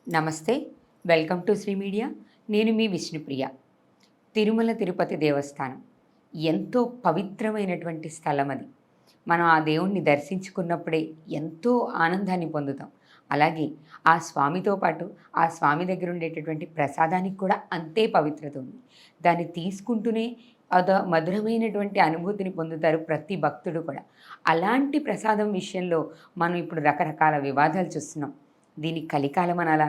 నమస్తే, welcome to Shri media. నేను మీ విష్ణుప్రియ. తిరుమల తిరుపతి దేవస్థానం ఎంతో పవిత్రమైనటువంటి స్థలం అది. మనం ఆ దేవుణ్ణి దర్శించుకున్నప్పుడే ఎంతో ఆనందాన్ని పొందుతాం. అలాగే ఆ స్వామితో పాటు ఆ స్వామి దగ్గర ఉండేటటువంటి ప్రసాదానికి కూడా అంతే పవిత్రత ఉంది. దాన్ని తీసుకుంటూనే మధురమైనటువంటి అనుభూతిని పొందుతారు ప్రతి భక్తుడు కూడా. అలాంటి ప్రసాదం విషయంలో మనం ఇప్పుడు రకరకాల వివాదాలు చూస్తున్నాం. దీన్ని కలికాలం అనాలా,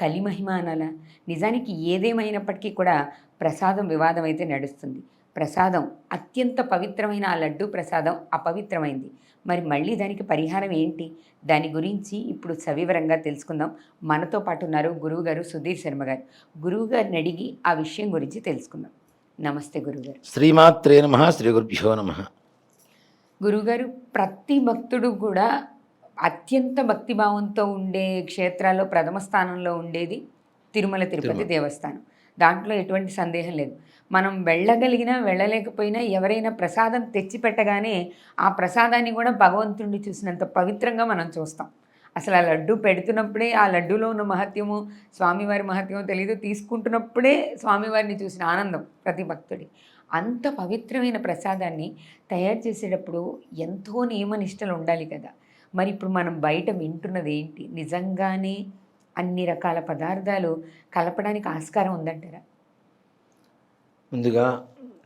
కలిమహిమ అనాలా? నిజానికి ఏదేమైనప్పటికీ కూడా ప్రసాదం వివాదం అయితే నడుస్తుంది. ప్రసాదం అత్యంత పవిత్రమైన ఆ లడ్డూ ప్రసాదం అపవిత్రమైంది. మరి మళ్ళీ దానికి పరిహారం ఏంటి? దాని గురించి ఇప్పుడు సవివరంగా తెలుసుకుందాం. మనతో పాటు ఉన్నారు గురువుగారు సుధీర్ శర్మ గారు. గురువుగారిని అడిగి ఆ విషయం గురించి తెలుసుకుందాం. నమస్తే గురువుగారు. శ్రీమాత్రే నమః. శ్రీ గురుభ్యో నమః. గురువుగారు, ప్రతి భక్తుడు కూడా అత్యంత భక్తిభావంతో ఉండే క్షేత్రాల్లో ప్రథమ స్థానంలో ఉండేది తిరుమల తిరుపతి దేవస్థానం. దాంట్లో ఎటువంటి సందేహం లేదు. మనం వెళ్ళగలిగినా వెళ్ళలేకపోయినా ఎవరైనా ప్రసాదం తెచ్చి పెట్టగానే ఆ ప్రసాదాన్ని కూడా భగవంతుడిని చూసినంత పవిత్రంగా మనం చూస్తాం. అసలు ఆ లడ్డు పెడుతున్నప్పుడే ఆ లడ్డూలో ఉన్న మహత్యము, స్వామివారి మహత్యమో తెలియదు, తీసుకుంటున్నప్పుడే స్వామివారిని చూసిన ఆనందం ప్రతి భక్తుడి. అంత పవిత్రమైన ప్రసాదాన్ని తయారు చేసేటప్పుడు ఎంతో నియమనిష్టలు ఉండాలి కదా. మరి ఇప్పుడు మనం బయట వింటున్నది ఏంటి? నిజంగానే అన్ని రకాల పదార్థాలు కలపడానికి ఆస్కారం ఉందంటారా? ముందుగా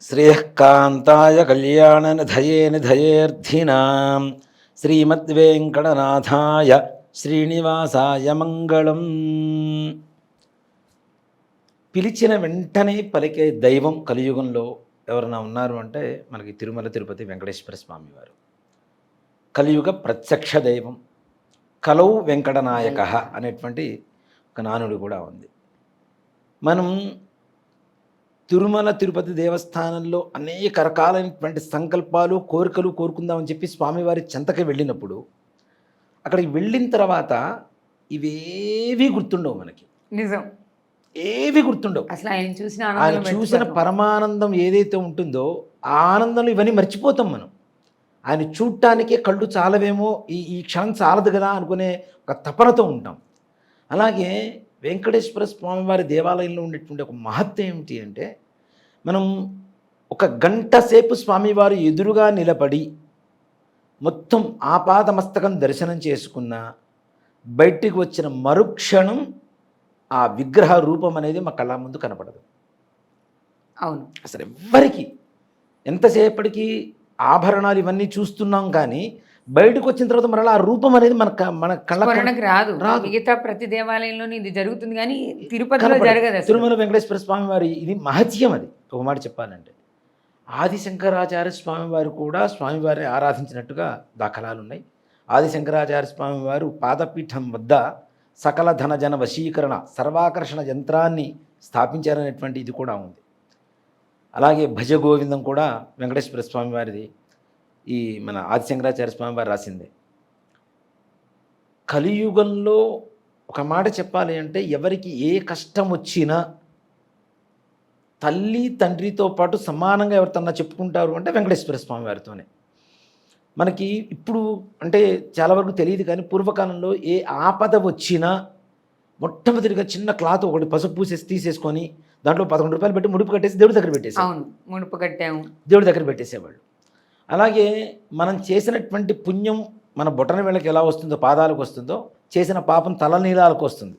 శ్రేయకాంతాయ కళ్యాణ నిధయే నిధయేర్థినాం శ్రీమద్వేంకటనాథాయ శ్రీనివాసాయ మంగళం. పిలిచిన వెంటనే పలికే దైవం కలియుగంలో ఎవరైనా ఉన్నారు అంటే మనకి తిరుమల తిరుపతి వెంకటేశ్వర స్వామి వారు. కలియుగ ప్రత్యక్ష దైవం. కలౌ వెంకటనాయక అనేటువంటి ఒక నానుడు కూడా ఉంది. మనం తిరుమల తిరుపతి దేవస్థానంలో అనేక రకాలైనటువంటి సంకల్పాలు, కోరికలు కోరుకుందామని చెప్పి స్వామివారి చెంతకి వెళ్ళినప్పుడు అక్కడికి వెళ్ళిన తర్వాత ఇవేవి గుర్తుండవు మనకి. నిజం, ఏవి గుర్తుండవు. అసలు ఆయన చూసిన పరమానందం ఏదైతే ఉంటుందో ఆ ఆనందంలో ఇవన్నీ మర్చిపోతాం మనం. ఆయన చూడటానికే కళ్ళు చాలవేమో, ఈ క్షణం చాలదు కదా అనుకునే ఒక తపనతో ఉంటాం. అలాగే వెంకటేశ్వర స్వామివారి దేవాలయంలో ఉండేటువంటి ఒక మహత్వం ఏమిటి అంటే, మనం ఒక గంట సేపు స్వామివారు ఎదురుగా నిలబడి మొత్తం ఆపాదమస్తకం దర్శనం చేసుకున్న బయటికి వచ్చిన మరుక్షణం ఆ విగ్రహ రూపం అనేది మా కళ్ళ ముందు కనపడదు. అవును, అసలు ఎవ్వరికి ఎంతసేపటికి ఆభరణాలు ఇవన్నీ చూస్తున్నాం కానీ బయటకు వచ్చిన తర్వాత మరలా ఆ రూపం అనేది మన కళ్ళకి రాదు. మిగతా ప్రతి దేవాలయంలోనే ఇది జరుగుతుంది కానీ తిరుపతిలో జరగదు. తిరుమల వెంకటేశ్వర స్వామి వారి ఇది మహత్యం. అది ఒక మాట చెప్పాలంటే ఆదిశంకరాచార్య స్వామి వారు కూడా స్వామివారిని ఆరాధించినట్టుగా దాఖలాలు ఉన్నాయి. ఆదిశంకరాచార్య స్వామి వారు పాదపీఠం వద్ద సకల ధనజన వశీకరణ సర్వాకర్షణ యంత్రాన్ని స్థాపించారనేటువంటి ఇది కూడా ఉంది. అలాగే భజ గోవిందం కూడా వెంకటేశ్వర స్వామి వారిది, ఈ మన ఆదిశంకరాచార్య స్వామి వారు రాసిందే. కలియుగంలో ఒక మాట చెప్పాలి అంటే ఎవరికి ఏ కష్టం వచ్చినా తల్లి తండ్రితో పాటు సమానంగా ఎవరితన్నా చెప్పుకుంటారు అంటే వెంకటేశ్వర స్వామి వారితోనే. మనకి ఇప్పుడు అంటే చాలా వరకు తెలియదు కానీ పూర్వకాలంలో ఏ ఆపద వచ్చినా మొట్టమొదటిగా చిన్న క్లాత్ ఒకటి పసుపు పూసేసి తీసేసుకొని దాంట్లో 11 రూపాయలు పెట్టి ముడుపు కట్టేసి దేవుడి దగ్గర పెట్టేసి ముడుపు కట్టాము దేవుడి దగ్గర పెట్టేసేవాళ్ళు. అలాగే మనం చేసినటువంటి పుణ్యం మన బొటన వేళకి ఎలా వస్తుందో, పాదాలకు వస్తుందో, చేసిన పాపం తల నీలాలకు వస్తుంది.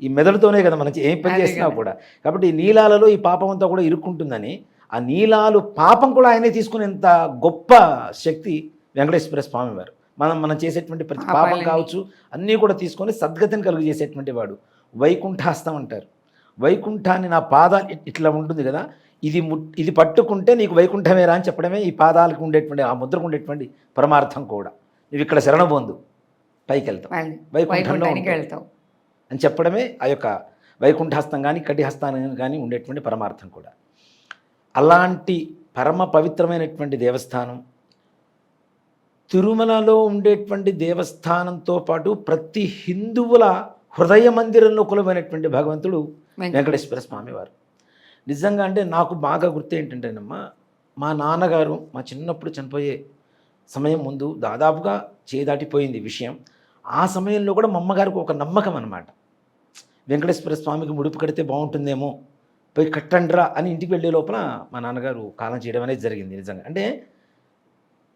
ఈ మెదడుతోనే కదా మనం ఏం పని చేసినా కూడా. కాబట్టి ఈ నీలాలలో ఈ పాపం అంతా కూడా ఇరుక్కుంటుందని ఆ నీలాలు పాపం కూడా ఆయనే తీసుకునేంత గొప్ప శక్తి వెంకటేశ్వర స్వామి వారు. మనం చేసేటువంటి ప్రతి పాపం కావచ్చు అన్నీ కూడా తీసుకొని సద్గతిని కలుగు చేసేటువంటి వాడు. వైకుంఠాస్తం అంటారు. వైకుంఠాన్ని నా పాదాలు ఇట్లా ఉంటుంది కదా, ఇది పట్టుకుంటే నీకు వైకుంఠమేరా అని చెప్పడమే ఈ పాదాలకు ఉండేటువంటి ఆ ముద్రకు ఉండేటువంటి పరమార్థం కూడా. నువ్వు ఇక్కడ శరణ పొందు పైకి వెళ్తావు, వైకుంఠంలో వెళ్తావు అని చెప్పడమే ఆ యొక్క వైకుంఠహస్తం కానీ కటిహస్తాన్ని కానీ ఉండేటువంటి పరమార్థం కూడా. అలాంటి పరమ పవిత్రమైనటువంటి దేవస్థానం తిరుమలలో ఉండేటువంటి దేవస్థానంతో పాటు ప్రతి హిందువుల హృదయ మందిరంలో కులమైనటువంటి భగవంతుడు వెంకటేశ్వర స్వామి వారు. నిజంగా అంటే నాకు బాగా గుర్తు ఏంటంటేనమ్మా, మా నాన్నగారు మా చిన్నప్పుడు చనిపోయే సమయం ముందు దాదాపుగా చేదాటిపోయింది విషయం. ఆ సమయంలో కూడా మా అమ్మగారికి ఒక నమ్మకం అన్నమాట, వెంకటేశ్వర స్వామికి ముడుపు కడితే బాగుంటుందేమో, పోయి కట్టండిరా అని ఇంటికి వెళ్ళే లోపల మా నాన్నగారు కాలం చేయడం అనేది జరిగింది. నిజంగా అంటే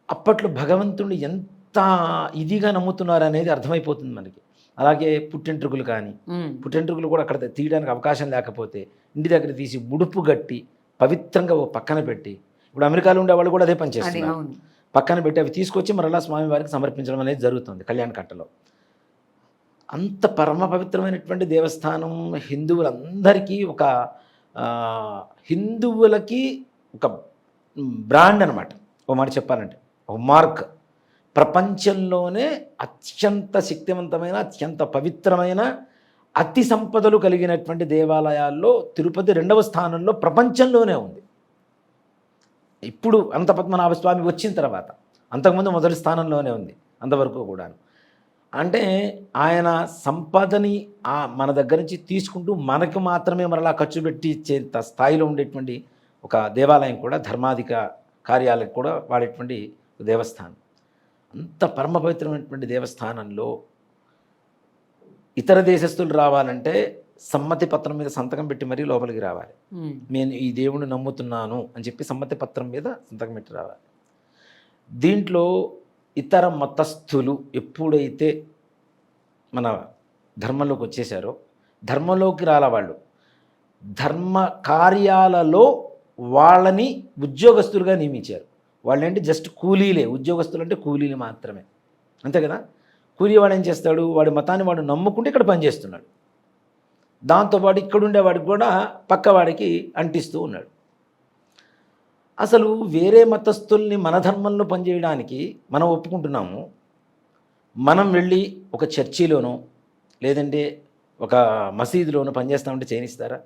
అప్పట్లో భగవంతుడిని ఎంత ఇదిగా నమ్ముతున్నారు అనేది అర్థమైపోతుంది మనకి. అలాగే పుట్టెంట్రుకలు కానీ, పుట్టెంట్రుకలు కూడా అక్కడ తీయడానికి అవకాశం లేకపోతే ఇంటి దగ్గర తీసి ముడుపు గట్టి పవిత్రంగా ఓ పక్కన పెట్టి, ఇప్పుడు అమెరికాలో ఉండే వాళ్ళు కూడా అదే పని చేస్తున్నారు, పక్కన పెట్టి అవి తీసుకొచ్చి మరలా స్వామివారికి సమర్పించడం అనేది జరుగుతుంది కళ్యాణ కట్టలో. అంత పరమ పవిత్రమైనటువంటి దేవస్థానం హిందువులందరికీ ఒక హిందువులకి ఒక బ్రాండ్ అనమాట. ఒక మాట చెప్పాలంటే ఒక మార్క్. ప్రపంచంలోనే అత్యంత శక్తివంతమైన, అత్యంత పవిత్రమైన, అతి సంపదలు కలిగినటువంటి దేవాలయాల్లో తిరుపతి 2వ స్థానంలో ప్రపంచంలోనే ఉంది. ఇప్పుడు అనంతపద్మనాభ స్వామి వచ్చిన తర్వాత, అంతకుముందు మొదటి స్థానంలోనే ఉంది అంతవరకు కూడా. అంటే ఆయన సంపదని మన దగ్గర నుంచి తీసుకుంటూ మనకు మాత్రమే మరలా ఖర్చు పెట్టి ఇచ్చేంత స్థాయిలో ఉండేటువంటి ఒక దేవాలయం కూడా, ధర్మాధిక కార్యాలకు కూడా వాడేటువంటి దేవస్థానం. అంత పరమ పవిత్రమైనటువంటి దేవస్థానంలో ఇతర దేశస్తులు రావాలంటే సమ్మతి పత్రం మీద సంతకం పెట్టి మరీ లోపలికి రావాలి. నేను ఈ దేవుడిని నమ్ముతున్నాను అని చెప్పి సమ్మతి పత్రం మీద సంతకం పెట్టి రావాలి. దీంట్లో ఇతర మతస్థులు ఎప్పుడైతే మన ధర్మంలోకి వచ్చేసారో, ధర్మంలోకి రాల వాళ్ళు ధర్మ కార్యాలలో వాళ్ళని ఉద్యోగస్తులుగా నియమించారు. వాళ్ళేంటి జస్ట్ కూలీలే. ఉద్యోగస్తులు అంటే కూలీలు మాత్రమే, అంతే కదా. కూలీ వాడు ఏం చేస్తాడు, వాడి మతాన్ని వాడు నమ్ముకుంటే ఇక్కడ పనిచేస్తున్నాడు. దాంతోపాటు ఇక్కడుండేవాడికి కూడా పక్కవాడికి అంటిస్తూ ఉన్నాడు. అసలు వేరే మతస్థుల్ని మన ధర్మంలో పనిచేయడానికి మనం ఒప్పుకుంటున్నాము. మనం వెళ్ళి ఒక చర్చిలోనో లేదంటే ఒక మసీదులోనో పనిచేస్తామంటే చేయనిస్తారా?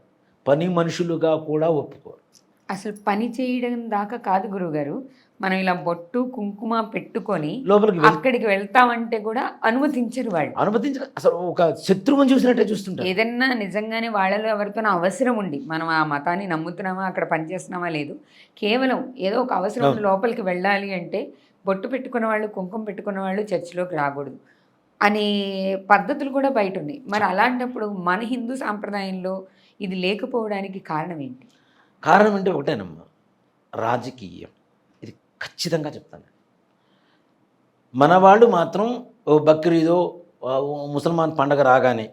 పని మనుషులుగా కూడా ఒప్పుకోరు. అసలు పని చేయడం దాకా కాదు గురుగారు, మనం ఇలా బొట్టు కుంకుమ పెట్టుకొని లోపలికి అక్కడికి వెళ్తామంటే కూడా అనుమతించరు వాళ్ళు. అసలు ఒక శత్రువుని చూసినట్టే చూస్తుంటారు. ఏదన్నా నిజంగానే వాళ్ళలో ఎవరితోనో అవసరం ఉండి మనం ఆ మతాన్ని నమ్ముతున్నామా, అక్కడ పనిచేస్తున్నామా లేదు, కేవలం ఏదో ఒక అవసరం లోపలికి వెళ్ళాలి అంటే బొట్టు పెట్టుకున్న వాళ్ళు, కుంకుమ పెట్టుకున్న వాళ్ళు చర్చిలోకి రాకూడదు అనే పద్ధతులు కూడా బయట ఉన్నాయి. మరి అలాంటప్పుడు మన హిందూ సాంప్రదాయంలో ఇది లేకపోవడానికి కారణం ఏంటి? కారణం అంటే ఒకటేనమ్మా, రాజకీయం. ఇది ఖచ్చితంగా చెప్తాను. మన వాళ్ళు మాత్రం ఓ బక్రీదో ముసల్మాన్ పండగ రాగానే,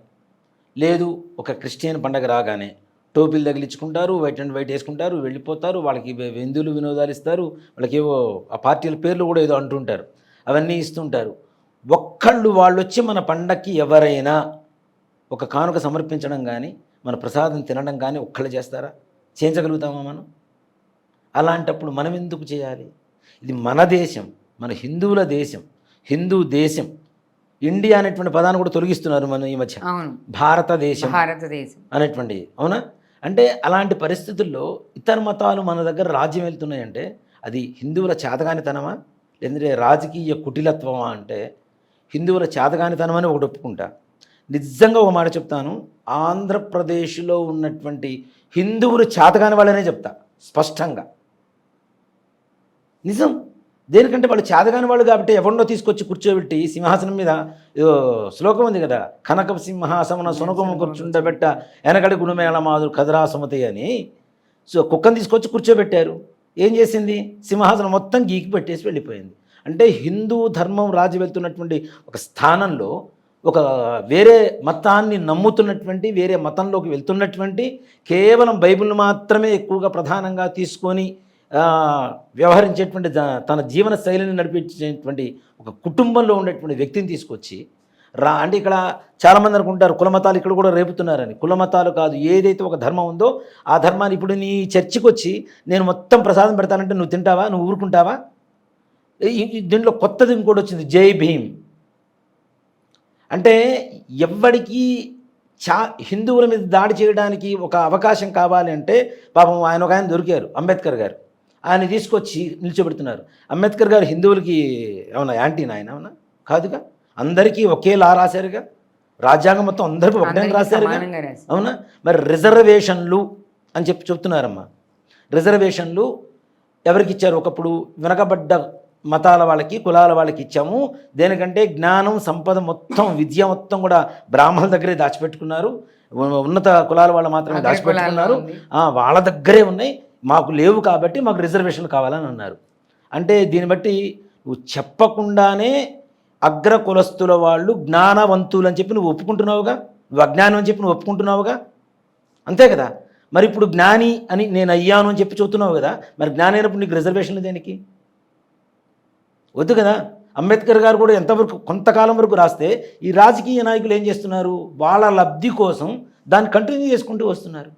లేదు ఒక క్రిస్టియన్ పండగ రాగానే టోపీలు తగిలించుకుంటారు, వైట్ అండ్ వైట్ వేసుకుంటారు, వెళ్ళిపోతారు. వాళ్ళకి విందులు వినోదాలు ఇస్తారు, వాళ్ళకి ఏవో ఆ పార్టీల పేర్లు కూడా ఏదో అంటుంటారు, అవన్నీ ఇస్తుంటారు. ఒక్కళ్ళు వాళ్ళు వచ్చి మన పండక్కి ఎవరైనా ఒక కానుక సమర్పించడం కానీ, మన ప్రసాదం తినడం కానీ ఒక్కళ్ళు చేస్తారా? చేయించగలుగుతామా మనం? అలాంటప్పుడు మనం ఎందుకు చేయాలి? ఇది మన దేశం, మన హిందువుల దేశం, హిందూ దేశం. ఇండియా అనేటువంటి పదాన్ని కూడా తొలగిస్తున్నారు మనం ఈ మధ్య, భారతదేశం అనేటువంటి. అవునా? అంటే అలాంటి పరిస్థితుల్లో ఇతర మతాలు మన దగ్గర రాజ్యం వెళ్తున్నాయంటే అది హిందువుల చేతగానితనమా లేదంటే రాజకీయ కుటిలత్వమా అంటే హిందువుల చేతగానితనం అని ఒకటి ఒప్పుకుంటా. నిజంగా ఒక మాట చెప్తాను, ఆంధ్రప్రదేశ్లో ఉన్నటువంటి హిందువులు చేతగాని వాళ్ళనే చెప్తా స్పష్టంగా. నిజం. దేనికంటే వాళ్ళు చేతగాని వాళ్ళు కాబట్టి ఎవరినో తీసుకొచ్చి కూర్చోబెట్టి సింహాసనం మీద శ్లోకం ఉంది కదా, కనక సింహాసన సునకము కూర్చుండబెట్ట వెనకడి గుణమేళ మాధురు కదరా సుమతి అని. సో కుక్కను తీసుకొచ్చి కూర్చోబెట్టారు. ఏం చేసింది? సింహాసనం మొత్తం గీకి పెట్టేసి వెళ్ళిపోయింది. అంటే హిందూ ధర్మం రాజు వెళ్తున్నటువంటి ఒక స్థానంలో ఒక వేరే మతాన్ని నమ్ముతున్నటువంటి, వేరే మతంలోకి వెళ్తున్నటువంటి, కేవలం బైబిల్ని మాత్రమే ఎక్కువగా ప్రధానంగా తీసుకొని వ్యవహరించేటువంటి, తన జీవన శైలిని నడిపించేటువంటి ఒక కుటుంబంలో ఉండేటువంటి వ్యక్తిని తీసుకొచ్చి అంటే ఇక్కడ చాలామంది అనుకుంటారు కులమతాలు ఇక్కడ కూడా రేపుతున్నారని. కులమతాలు కాదు, ఏదైతే ఒక ధర్మం ఉందో ఆ ధర్మాన్ని ఇప్పుడు నీ చర్చికి వచ్చి నేను మొత్తం ప్రసాదం పెడతానంటే నువ్వు తింటావా? నువ్వు ఊరుకుంటావా? దీంట్లో కొత్తది ఇంకోటి వచ్చింది, జై భీమ్. అంటే ఎవ్వడికి హిందువుల మీద దాడి చేయడానికి ఒక అవకాశం కావాలి అంటే పాపం ఆయన ఒక ఆయన దొరికారు, అంబేద్కర్ గారు. ఆయన తీసుకొచ్చి నిల్చోబెడుతున్నారు. అంబేద్కర్ గారు హిందువులకి ఏమన్నా యాంటీనా? ఆయన ఏమన్నా కాదుగా. అందరికీ ఒకేలా రాశారుగా, రాజ్యాంగం మొత్తం అందరికీ ఒకటే రాశారుగా. అవునా? మరి రిజర్వేషన్లు అని చెప్తున్నారమ్మా. రిజర్వేషన్లు ఎవరికి ఇచ్చారు? ఒకప్పుడు వెనకబడ్డ మతాల వాళ్ళకి, కులాల వాళ్ళకి ఇచ్చాము. దేనికంటే జ్ఞానం, సంపద మొత్తం, విద్య మొత్తం కూడా బ్రాహ్మణుల దగ్గరే దాచిపెట్టుకున్నారు. ఉన్నత కులాల వాళ్ళు మాత్రమే అగ్ర దాచిపెట్టుకున్నారు, కులాల్లో ఉంది. వాళ్ళ దగ్గరే ఉన్నాయి, మాకు లేవు కాబట్టి మాకు రిజర్వేషన్లు కావాలని అన్నారు. అంటే దీన్ని బట్టి నువ్వు చెప్పకుండానే అగ్ర కులస్తుల వాళ్ళు జ్ఞానవంతులు అని చెప్పి నువ్వు ఒప్పుకుంటున్నావుగా, నువ్వు అజ్ఞానం అని చెప్పి నువ్వు ఒప్పుకుంటున్నావుగా, అంతే కదా. మరి ఇప్పుడు జ్ఞాని అని నేను అయ్యాను అని చెప్పి చెబుతున్నావు కదా, మరి జ్ఞాని అయినప్పుడు నీకు రిజర్వేషన్లు దేనికి? వద్దు కదా. అంబేద్కర్ గారు కూడా ఎంతవరకు కొంతకాలం వరకు రాస్తే ఈ రాజకీయ నాయకులు ఏం చేస్తున్నారు, వాళ్ళ లబ్ధి కోసం దాన్ని కంటిన్యూ చేసుకుంటూ వస్తున్నారు.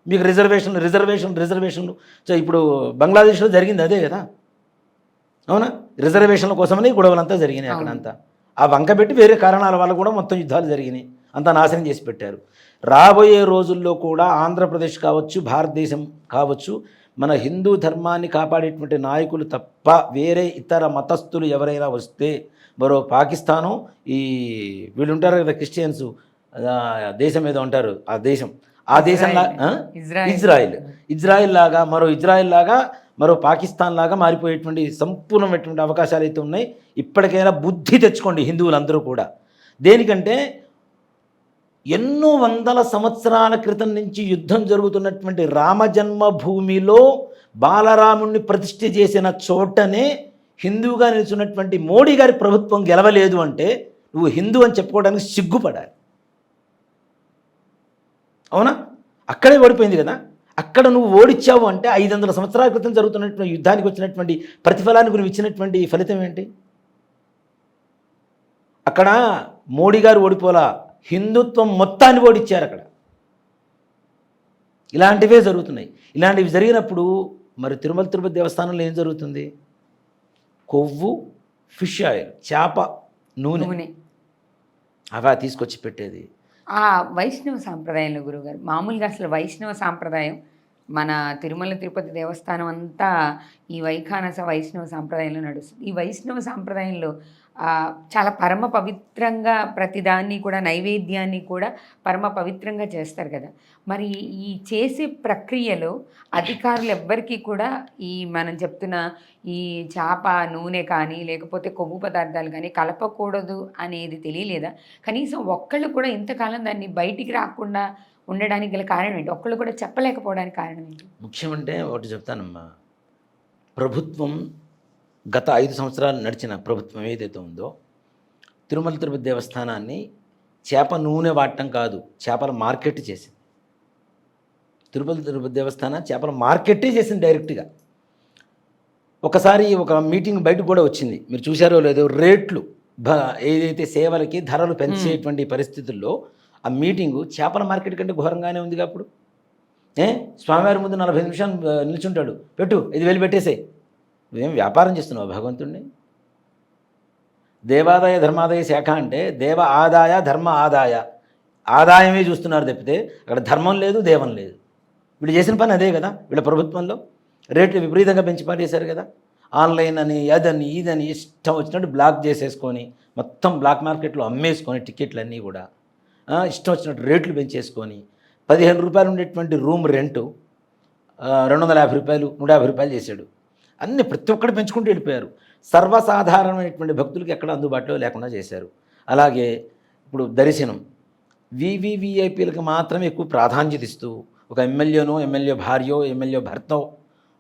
మీకు రిజర్వేషన్లు. సో ఇప్పుడు బంగ్లాదేశ్లో జరిగింది అదే కదా, అవునా? రిజర్వేషన్ల కోసమని గొడవలంతా జరిగినాయి అక్కడంతా. ఆ వంకబెట్టి వేరే కారణాల వల్ల కూడా మొత్తం యుద్ధాలు జరిగినాయి, అంతా నాశనం చేసి పెట్టారు. రాబోయే రోజుల్లో కూడా ఆంధ్రప్రదేశ్ కావచ్చు, భారతదేశం కావచ్చు, మన హిందూ ధర్మాన్ని కాపాడేటువంటి నాయకులు తప్ప వేరే ఇతర మతస్థులు ఎవరైనా వస్తే, మరో పాకిస్తాను, ఈ వీళ్ళు ఉంటారు కదా క్రిస్టియన్స్ దేశం ఏదో ఉంటారు, ఆ దేశంలా ఇజ్రాయిల్ లాగా మరో పాకిస్తాన్ లాగా మారిపోయేటువంటి సంపూర్ణమైనటువంటి అవకాశాలు అయితే ఉన్నాయి. ఇప్పటికైనా బుద్ధి తెచ్చుకోండి హిందువులందరూ కూడా. దేనికంటే ఎన్నో వందల సంవత్సరాల క్రితం నుంచి యుద్ధం జరుగుతున్నటువంటి రామజన్మభూమిలో బాలరాముణ్ణి ప్రతిష్ఠ చేసిన చోటనే హిందువుగా నిలుచున్నటువంటి మోడీ గారి ప్రభుత్వం గెలవలేదు అంటే నువ్వు హిందూ అని చెప్పుకోవడానికి సిగ్గుపడాలి, అవునా? అక్కడే ఓడిపోయింది కదా. అక్కడ నువ్వు ఓడిచ్చావు అంటే 500 సంవత్సరాల క్రితం జరుగుతున్నటువంటి యుద్ధానికి వచ్చినటువంటి ప్రతిఫలానికి నువ్వు ఇచ్చినటువంటి ఫలితం ఏంటి? అక్కడ మోడీ గారు ఓడిపోలా, హిందుత్వం మొత్తాన్ని ఓడిచ్చారు అక్కడ. ఇలాంటివే జరుగుతున్నాయి. ఇలాంటివి జరిగినప్పుడు మరి తిరుపతి దేవస్థానంలో ఏం జరుగుతుంది? కొవ్వు, ఫిష్ ఆయిల్, చేప నూనె అవా తీసుకొచ్చి పెట్టేది. ఆ వైష్ణవ సాంప్రదాయంలో గురువుగారు, మామూలుగా అసలు వైష్ణవ సాంప్రదాయం మన తిరుమల తిరుపతి దేవస్థానం అంతా ఈ వైఖానస వైష్ణవ సాంప్రదాయంలో నడుస్తుంది. ఈ వైష్ణవ సాంప్రదాయంలో చాలా పరమ పవిత్రంగా ప్రతిదాన్ని కూడా, నైవేద్యాన్ని కూడా పరమ పవిత్రంగా చేస్తారు కదా. మరి ఈ చేసే ప్రక్రియలో అధికారులు ఎవ్వరికీ కూడా ఈ మనం చెప్తున్న ఈ చేప నూనె కానీ లేకపోతే కొవ్వు పదార్థాలు కానీ కలపకూడదు అనేది తెలియలేదా? కనీసం ఒక్కళ్ళు కూడా ఇంతకాలం దాన్ని బయటికి రాకుండా ఉండడానికి గల కారణం ఏంటి? ఒక్కళ్ళు కూడా చెప్పలేకపోవడానికి కారణం ఏంటి? ముఖ్యమంటే ఒకటి చెప్తానమ్మా, ప్రభుత్వం గత 5 సంవత్సరాలు నడిచిన ప్రభుత్వం ఏదైతే ఉందో తిరుమల తిరుపతి దేవస్థానాన్ని చేప నూనె వాడటం కాదు, చేపల మార్కెట్ చేసింది. తిరుపతి దేవస్థానం చేపల మార్కెట్టే చేసింది డైరెక్ట్గా. ఒకసారి ఒక మీటింగ్ బయటకు కూడా వచ్చింది, మీరు చూశారో లేదో, రేట్లు ఏదైతే సేవలకి ధరలు పెంచేటువంటి పరిస్థితుల్లో ఆ మీటింగు చేపల మార్కెట్ కంటే ఘోరంగానే ఉందిగా. అప్పుడు స్వామివారి ముందు 40 నిమిషాలు నిల్చుంటాడు, పెట్టు 5,000 పెట్టేసే. నువ్వేం వ్యాపారం చేస్తున్నావు భగవంతుడిని? దేవాదాయ ధర్మాదాయ శాఖ అంటే దేవ ఆదాయ ధర్మ ఆదాయమే చూస్తున్నారు తప్పితే అక్కడ ధర్మం లేదు, దేవం లేదు. వీళ్ళు చేసిన పని అదే కదా. వీళ్ళ ప్రభుత్వంలో రేట్లు విపరీతంగా పెంచి పారేశారు కదా. ఆన్లైన్ అని అదని ఇదని ఇష్టం వచ్చినట్టు బ్లాక్ చేసేసుకొని మొత్తం బ్లాక్ మార్కెట్లో అమ్మేసుకొని టికెట్లన్నీ కూడా ఇష్టం వచ్చినట్టు రేట్లు పెంచేసుకొని 15 రూపాయలు ఉండేటువంటి రూమ్ రెంటు 250 రూపాయలు 150 రూపాయలు చేశాడు. అన్నీ ప్రతి ఒక్కటి పెంచుకుంటూ వెళ్ళిపోయారు. సర్వసాధారణమైనటువంటి భక్తులకి ఎక్కడ అందుబాటులో లేకుండా చేశారు. అలాగే ఇప్పుడు దర్శనం వివివిఐపీలకు మాత్రమే ఎక్కువ ప్రాధాన్యత ఇస్తూ ఒక ఎమ్మెల్యే భార్యో ఎమ్మెల్యే భర్తో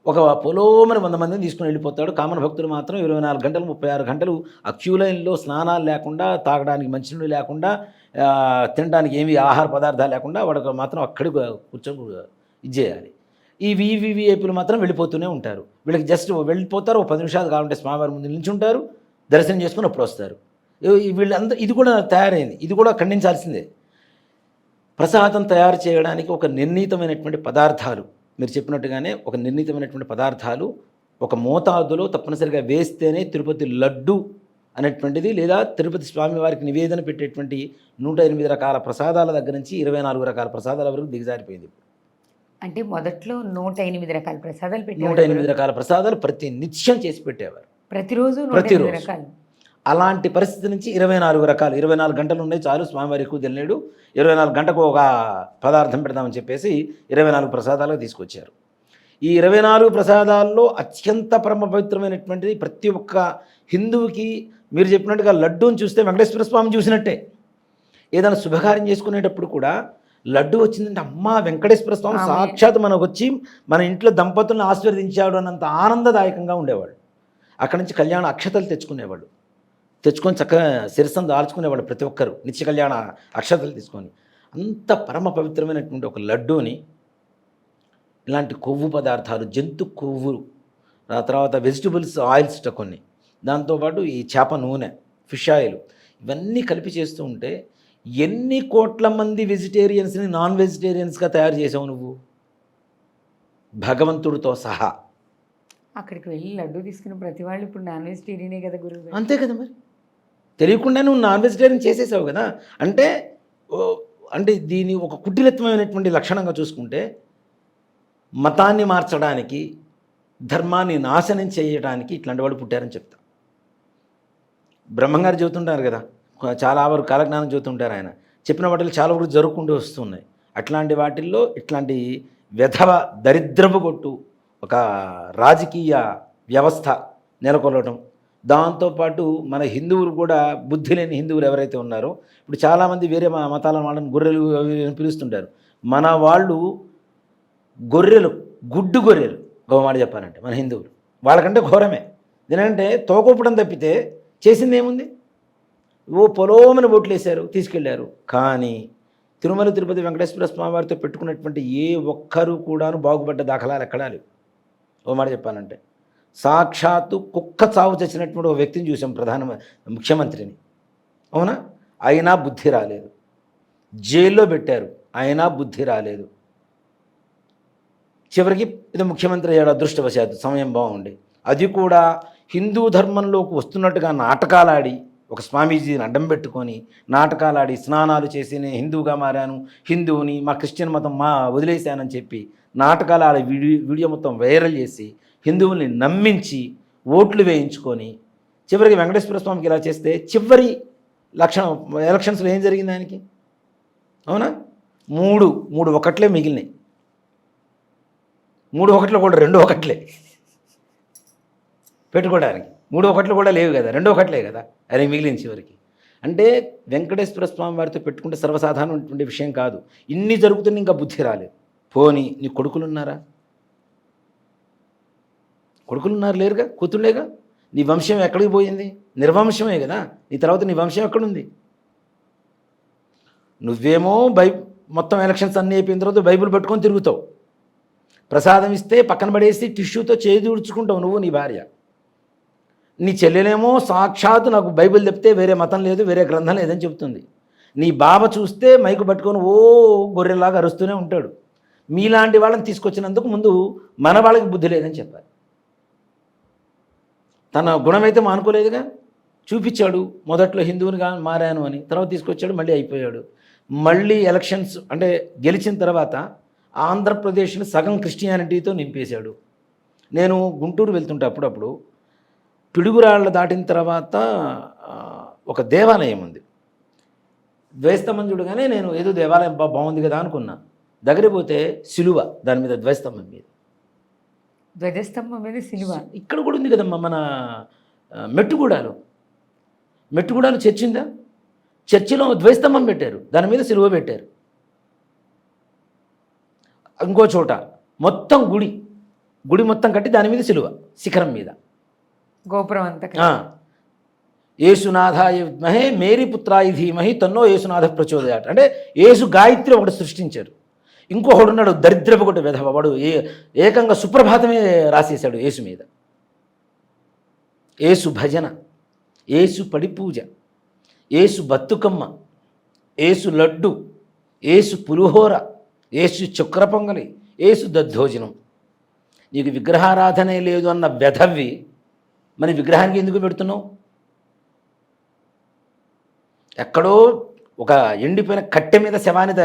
ఒక పొలోమని 100 మందిని తీసుకుని వెళ్ళిపోతాడు. కామన్ భక్తులు మాత్రం 24 గంటలు 36 గంటలు ఆ క్యూ లైన్లో స్నానాలు లేకుండా, తాగడానికి మంచినీళ్ళు లేకుండా, తినడానికి ఏమి ఆహార పదార్థాలు లేకుండా వాడికి మాత్రం అక్కడి కూర్చొని ఇది చేయాలి. ఈ వివివిఐపీలు మాత్రం వెళ్ళిపోతూనే ఉంటారు. వీళ్ళకి జస్ట్ వెళ్ళిపోతారు, 10 నిమిషాలు కావాలంటే స్వామివారి ముందు నిల్చుంటారు, దర్శనం చేసుకుని అప్పుడు వస్తారు. వీళ్ళందరూ ఇది కూడా తయారైంది, ఇది కూడా ఖండించాల్సిందే. ప్రసాదం తయారు చేయడానికి ఒక నిర్ణీతమైనటువంటి పదార్థాలు, మీరు చెప్పినట్టుగానే ఒక నిర్ణీతమైనటువంటి పదార్థాలు ఒక మోతాదులో తప్పనిసరిగా వేస్తేనే తిరుపతి లడ్డు అనేటువంటిది, లేదా తిరుపతి స్వామివారికి నివేదన పెట్టేటువంటి 108 రకాల ప్రసాదాల దగ్గర నుంచి 24 రకాల ప్రసాదాల వరకు దిగజారిపోయింది. అంటే మొదట్లో 108 రకాల ప్రసాదాలు పెట్టారు. 108 రకాల ప్రసాదాలు ప్రతి నిత్యం చేసి పెట్టేవారు, ప్రతిరోజు. రకాలు. అలాంటి పరిస్థితి నుంచి 24 రకాలు, 24 గంటలు ఉన్నాయి చాలు, స్వామివారి ఎక్కువ తెలియడు, 24 గంటకు ఒక పదార్థం పెడదామని చెప్పేసి 24 ప్రసాదాలు తీసుకొచ్చారు. ఈ 24 ప్రసాదాల్లో అత్యంత పరమ పవిత్రమైనటువంటిది ప్రతి ఒక్క హిందువుకి, మీరు చెప్పినట్టుగా లడ్డూని చూస్తే వెంకటేశ్వర స్వామి చూసినట్టే. ఏదైనా శుభకార్యం చేసుకునేటప్పుడు కూడా లడ్డు వచ్చిందంటే అమ్మా వెంకటేశ్వర స్వామి సాక్షాత్ మనకు వచ్చి మన ఇంట్లో దంపతులను ఆశీర్వదించాడు అన్నంత ఆనందదాయకంగా ఉండేవాడు. అక్కడి నుంచి కళ్యాణ అక్షతలు తెచ్చుకునేవాడు, తెచ్చుకొని చక్కగా శిరస్సును దాల్చుకునేవాడు ప్రతి ఒక్కరు నిత్య కళ్యాణ అక్షతలు తీసుకొని. అంత పరమ పవిత్రమైనటువంటి ఒక లడ్డూని ఇలాంటి కొవ్వు పదార్థాలు, జంతు కొవ్వు, ఆ తర్వాత వెజిటబుల్స్ ఆయిల్స్ కొన్ని, దాంతోపాటు ఈ చేప నూనె, ఫిష్ ఆయిల్, ఇవన్నీ కలిపి చేస్తూ ఉంటే ఎన్ని కోట్ల మంది వెజిటేరియన్స్ని నాన్ వెజిటేరియన్స్గా తయారు చేసావు నువ్వు, భగవంతుడితో సహా. అక్కడికి వెళ్ళి లడ్డు తీసుకున్న ప్రతి వాళ్ళు ఇప్పుడు నాన్ వెజిటేరియనే కదా గురువు. అంతే కదా, మరి తెలియకుండా నువ్వు నాన్ వెజిటేరియన్ చేసేసావు కదా. అంటే అంటే దీని ఒక కుటిలత్వమైనటువంటి లక్షణంగా చూసుకుంటే మతాన్ని మార్చడానికి, ధర్మాన్ని నాశనం చేయడానికి ఇట్లాంటి వాళ్ళు పుట్టారని చెప్తా. బ్రహ్మంగారు చెబుతుంటారు కదా, చాలా వరకు కాలజ్ఞానం చెబుతుంటారు. ఆయన చెప్పిన వాటిలో చాలా వరకు జరుగుకుంటూ వస్తున్నాయి. అట్లాంటి వాటిల్లో ఇట్లాంటి వెధవ దరిద్రపు కొట్టు ఒక రాజకీయ వ్యవస్థ నెలకొల్పడం, దాంతోపాటు మన హిందువులు కూడా బుద్ధి లేని హిందువులు ఎవరైతే ఉన్నారో, ఇప్పుడు చాలామంది వేరే మతాల వాళ్ళని గొర్రెలు అని పిలుస్తుంటారు. మన వాళ్ళు గొర్రెలు, గుడ్డు గొర్రెలు, గోమాట చెప్పాలంటే మన హిందువులు వాళ్ళకంటే ఘోరమే. ఎందుకంటే తోకొప్పడం తప్పితే చేసింది ఏముంది? ఓ పొలోమని బొట్లు వేశారు, తీసుకెళ్లారు. కానీ తిరుమల తిరుపతి వెంకటేశ్వర స్వామి వారితో పెట్టుకున్నటువంటి ఏ ఒక్కరూ కూడాను బాగుపడ్డ దాఖలాలు ఎక్కడా లేవు. ఓ మాట చెప్పాలంటే సాక్షాత్తు కుక్క చావు చచ్చినటువంటి ఒక వ్యక్తిని చూసాం, ముఖ్యమంత్రిని. అవునా? అయినా బుద్ధి రాలేదు. జైల్లో పెట్టారు, అయినా బుద్ధి రాలేదు. చివరికి ఇది ముఖ్యమంత్రి అయ్యాడు అదృష్టవశాత్తు, సమయం బాగుండి. అది కూడా హిందూ ధర్మంలోకి వస్తున్నట్టుగా నాటకాలాడి, ఒక స్వామీజీని అడ్డం పెట్టుకొని నాటకాలాడి, స్నానాలు చేసి నేను హిందువుగా మారాను, హిందువుని, మా క్రిస్టియన్ మతం వదిలేశానని చెప్పి నాటకాలు ఆడి వీడియో మొత్తం వైరల్ చేసి హిందువుల్ని నమ్మించి ఓట్లు వేయించుకొని చివరికి వెంకటేశ్వర స్వామికి ఇలా చేస్తే చివరి ఎలక్షన్స్లో ఏం జరిగింది ఆయనకి? అవునా? మూడు ఒకట్లే మిగిలినాయి. 3 ఒకట్లు కూడా 2 ఒకట్లే పెట్టుకోవడానికి. 3 ఒకట్లు కూడా లేవు కదా, 2 ఒకట్లే కదా అది మిగిలిన చివరికి. అంటే వెంకటేశ్వర స్వామి వారితో పెట్టుకుంటే సర్వసాధారణమైనటువంటి విషయం కాదు. ఇన్ని జరుగుతున్నా ఇంకా బుద్ధి రాలేదు. పోనీ నీ కొడుకులున్నారా? కొడుకులున్నారు లేరుగా, కూతుళ్ళేగా. నీ వంశం ఎక్కడికి పోయింది? నిర్వంశమే కదా. నీ తర్వాత నీ వంశం ఎక్కడుంది? నువ్వేమో మొత్తం ఎలక్షన్స్ అన్నీ అయిపోయిన తర్వాత బైబిల్ పట్టుకొని తిరుగుతావు. ప్రసాదం ఇస్తే పక్కన పడేసి టిష్యూతో చేతి ఉడుచుకుంటావు నువ్వు, నీ భార్య. నీ చెల్లెలేమో సాక్షాత్తు నాకు బైబిల్ చెప్తే వేరే మతం లేదు, వేరే గ్రంథం లేదని చెప్తుంది. నీ బావ చూస్తే మైకు పట్టుకొని ఓ గొర్రెలాగా అరుస్తూనే ఉంటాడు. మీలాంటి వాళ్ళని తీసుకొచ్చినందుకు ముందు మన వాళ్ళకి బుద్ధి లేదని చెప్పాలి. తన గుణమైతే మానుకోలేదుగా, చూపించాడు. మొదట్లో హిందువునిగా మారాను అని, తర్వాత తీసుకొచ్చాడు, మళ్ళీ అయిపోయాడు. మళ్ళీ ఎలక్షన్స్ అంటే గెలిచిన తర్వాత ఆంధ్రప్రదేశ్ని సగం క్రిస్టియానిటీతో నింపేశాడు. నేను గుంటూరు వెళ్తుంటే అప్పుడప్పుడు పిడుగురాళ్ళు దాటిన తర్వాత ఒక దేవాలయం ఉంది. ద్వైస్తంభం చూడగానే నేను ఏదో దేవాలయం బాగుంది కదా అనుకున్నా. దగ్గర పోతే సిలువ, దాని మీద ధ్వజస్తంభం మీద సిలువ. ఇక్కడ కూడా ఉంది కదమ్మా మన మెట్టుగూడలో చర్చి ఉందా? చర్చిలో ధ్వజస్తంభం పెట్టారు, దాని మీద సిలువ పెట్టారు. ఇంకో చోట మొత్తం గుడి మొత్తం కట్టి దాని మీద సిలువ, శిఖరం మీద గోపురం అంతా. యేసునాథాయ విద్మహే మేరీ పుత్రాయ ధీమహి తన్నో యేసునాథ ప్రచోదయాట్. అంటే యేసు గాయత్రి ఒకటి సృష్టించారు. ఇంకొకడున్నాడు దరిద్రపు ఒకటి వెధవ, వాడు ఏకంగా సుప్రభాతమే రాసేశాడు యేసు మీద. యేసు భజన, యేసు పడి పూజ, యేసు బతుకమ్మ, యేసు లడ్డు, యేసు పులిహోర, యేసు చక్ర పొంగలి, యేసు దద్దోజనం. నీకు విగ్రహారాధనే లేదు అన్న వెధవి మరి విగ్రహానికి ఎందుకు పెడుతున్నావు? ఎక్కడో ఒక ఎండిపోయిన కట్టె మీద శవాన్ని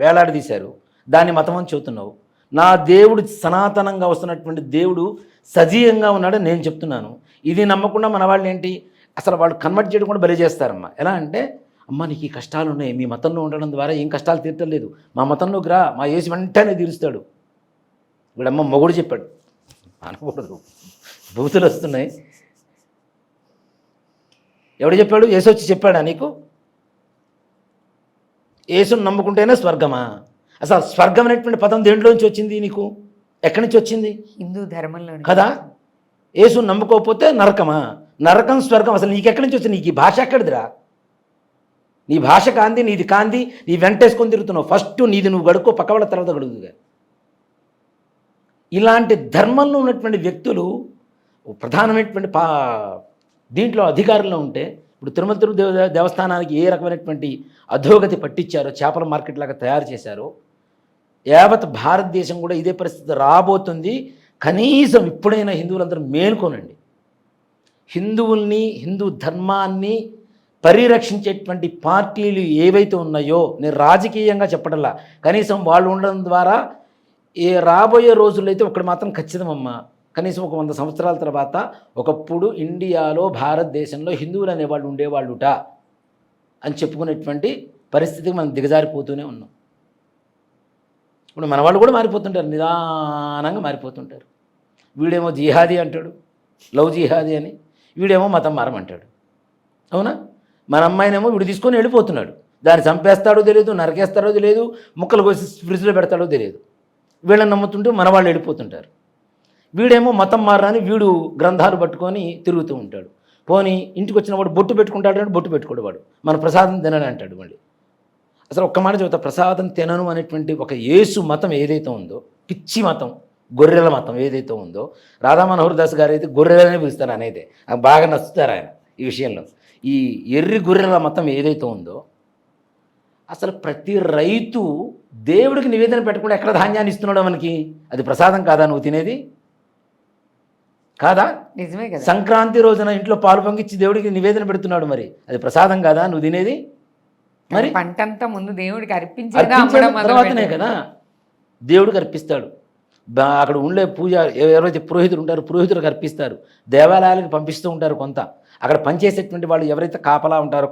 వేలాడదీశారు, దాన్ని మతం అని చెబుతున్నావు. నా దేవుడు సనాతనంగా వస్తున్నటువంటి దేవుడు సజీవంగా ఉన్నాడని నేను చెప్తున్నాను. ఇది నమ్మకుండా మన వాళ్ళు ఏంటి అసలు వాళ్ళు కన్వర్ట్ చేయడం కూడా బలి చేస్తారమ్మా. ఎలా అంటే, అమ్మ నీకు ఈ కష్టాలు ఉన్నాయి, మీ మతంలో ఉండడం ద్వారా ఏం కష్టాలు తీర్చలేదు, మా మతంలోకి రా, మా యేసు వెంటనే తీరుస్తాడు. వీడమ్మ మొగుడు చెప్పాడు అనకూడదు, బూతులు వస్తున్నాయి. ఎవడు చెప్పాడు? యేసు వచ్చి చెప్పాడా నీకు? యేసుని నమ్ముకుంటేనే స్వర్గమా? అసలు స్వర్గం అనేటువంటి పదం దేంట్లోంచి వచ్చింది నీకు? ఎక్కడి నుంచి వచ్చింది? హిందూ ధర్మంలో కదా. యేసుని నమ్ముకోకపోతే నరకమా? నరకం స్వర్గం అసలు నీకు ఎక్కడి నుంచి వచ్చింది? నీకు ఈ భాష ఎక్కడిదిరా? నీ భాష కాంది, నీది కాంది, నీ వెంటేసుకొని తిరుగుతున్నావు. ఫస్ట్ నీది నువ్వు గడుక్కో, పక్క వాళ్ళ తర్వాత గడుగుగా. ఇలాంటి ధర్మంలో ఉన్నటువంటి వ్యక్తులు ప్రధానమైనటువంటి దీంట్లో అధికారంలో ఉంటే, ఇప్పుడు తిరుమల తిరుపతి దేవస్థానానికి ఏ రకమైనటువంటి అధోగతి పట్టించారో, చేపల మార్కెట్ లాగా తయారు చేశారో, యావత్ భారతదేశం కూడా ఇదే పరిస్థితి రాబోతుంది. కనీసం ఇప్పుడైనా హిందువులందరూ మేల్కొనండి. హిందువుల్ని, హిందూ ధర్మాన్ని పరిరక్షించేటువంటి పార్టీలు ఏవైతే ఉన్నాయో, నేను రాజకీయంగా చెప్పడంలా, కనీసం వాళ్ళు ఉండడం ద్వారా రాబోయే రోజుల్లో అయితే ఒకటి మాత్రం ఖచ్చితమమ్మా, కనీసం ఒక 100 సంవత్సరాల తర్వాత ఒకప్పుడు ఇండియాలో, భారతదేశంలో హిందువులు అనేవాళ్ళు ఉండేవాళ్ళుట అని చెప్పుకునేటువంటి పరిస్థితికి మనం దిగజారిపోతూనే ఉన్నాం. ఇప్పుడు మన వాళ్ళు కూడా మారిపోతుంటారు, నిదానంగా మారిపోతుంటారు. వీడేమో జిహాదీ అంటాడు, లవ్ జిహాదీ అని, వీడేమో మతం మారమంటాడు. అవునా? మన అమ్మాయినేమో వీడు తీసుకొని వెళ్ళిపోతున్నాడు. దాన్ని చంపేస్తాడో తెలియదు, నరికేస్తాడో తెలియదు, ముక్కలు కోసి ఫ్రిడ్జ్లో పెడతాడో తెలియదు. వీళ్ళని నమ్ముతుంటే మన వాళ్ళు వెళ్ళిపోతుంటారు. వీడేమో మతం మారని వీడు గ్రంథాలు పట్టుకొని తిరుగుతూ ఉంటాడు. పోనీ ఇంటికి వచ్చిన వాడు బొట్టు పెట్టుకుంటాడు అంటే బొట్టు పెట్టుకోడు, వాడు మన ప్రసాదం తినని అంటాడు. మళ్ళీ అసలు ఒక్క మాట చెబుతా, ప్రసాదం తినను అనేటువంటి ఒక యేసు మతం ఏదైతే ఉందో, పిచ్చి మతం, గొర్రెల మతం ఏదైతే ఉందో, రాధా మనోహర్ దాస్ గారు అయితే గొర్రెలనే పిలుస్తారు అనేది నాకు బాగా నచ్చుతారు ఆయన ఈ విషయంలో. ఈ ఎర్రి గొర్రెల మతం ఏదైతే ఉందో, అసలు ప్రతి రైతు దేవుడికి నివేదన పెట్టకుండా ఎక్కడ ధాన్యాన్ని ఇస్తున్నాడో మనకి, అది ప్రసాదం కాదా నువ్వు తినేది? కాదా? నిజమే కదా. సంక్రాంతి రోజున ఇంట్లో పాలు పొంగిచ్చి దేవుడికి నివేదన పెడుతున్నాడు, మరి అది ప్రసాదం కాదా నువ్వు తినేది? మరి పంటంతా ముందు దేవుడికి తర్వాతనే కదా దేవుడికి అర్పిస్తాడు. అక్కడ ఉండే పూజ ఎవరైతే పురోహితులు ఉంటారో పురోహితులకు అర్పిస్తారు, దేవాలయాలకు పంపిస్తూ ఉంటారు. కొంత అక్కడ పనిచేసేటువంటి వాళ్ళు ఎవరైతే కాపలా ఉంటారో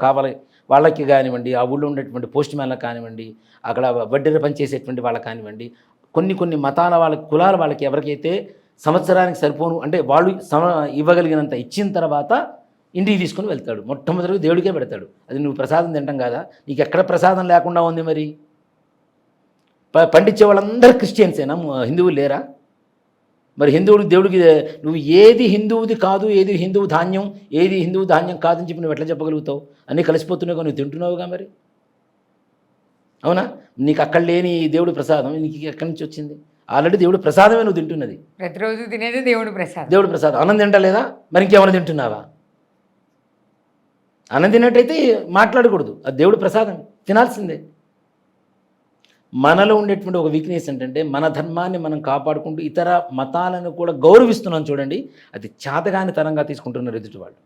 వాళ్ళకి కానివ్వండి, ఆ ఊళ్ళో ఉండేటువంటి పోస్ట్ మ్యాన్లకు కానివ్వండి, అక్కడ వడ్డీర పనిచేసేటువంటి వాళ్ళకి కానివ్వండి, కొన్ని మతాల వాళ్ళకి, కులాల వాళ్ళకి ఎవరికైతే సంవత్సరానికి సరిపోను అంటే వాళ్ళు ఇవ్వగలిగినంత ఇచ్చిన తర్వాత ఇంటికి తీసుకొని వెళ్తాడు. మొట్టమొదటిగా దేవుడికే పెడతాడు. అది నువ్వు ప్రసాదం తింటాం కదా, నీకు ఎక్కడ ప్రసాదం లేకుండా ఉంది? మరి పండించే వాళ్ళందరూ క్రిస్టియన్సేనా? హిందువులు లేరా? మరి దేవుడికి నువ్వు ఏది హిందువుది కాదు, ఏది హిందువు ధాన్యం, ఏది హిందువు ధాన్యం కాదని చెప్పి నువ్వు ఎట్లా చెప్పగలుగుతావు? అన్నీ కలిసిపోతున్నావు, నువ్వు తింటున్నావుగా. మరి అవునా? నీకు అక్కడ లేని దేవుడి ప్రసాదం నీకు ఎక్కడి నుంచి వచ్చింది? ఆల్రెడీ దేవుడి ప్రసాదమే నువ్వు తింటున్నది. ప్రతిరోజు తినేది దేవుడి ప్రసాదం. అన్నం తింటలేదా? మరి ఇంకేమైనా తింటున్నావా? అన్నం తిన్నట్టయితే మాట్లాడకూడదు, అది దేవుడి ప్రసాదం, తినాల్సిందే. మనలో ఉండేటువంటి ఒక వీక్నెస్ ఏంటంటే, మన ధర్మాన్ని మనం కాపాడుకుంటూ ఇతర మతాలను కూడా గౌరవిస్తున్నాం చూడండి, అది చేతగాని తరంగా తీసుకుంటున్నారు ఎదుటి వాళ్ళు.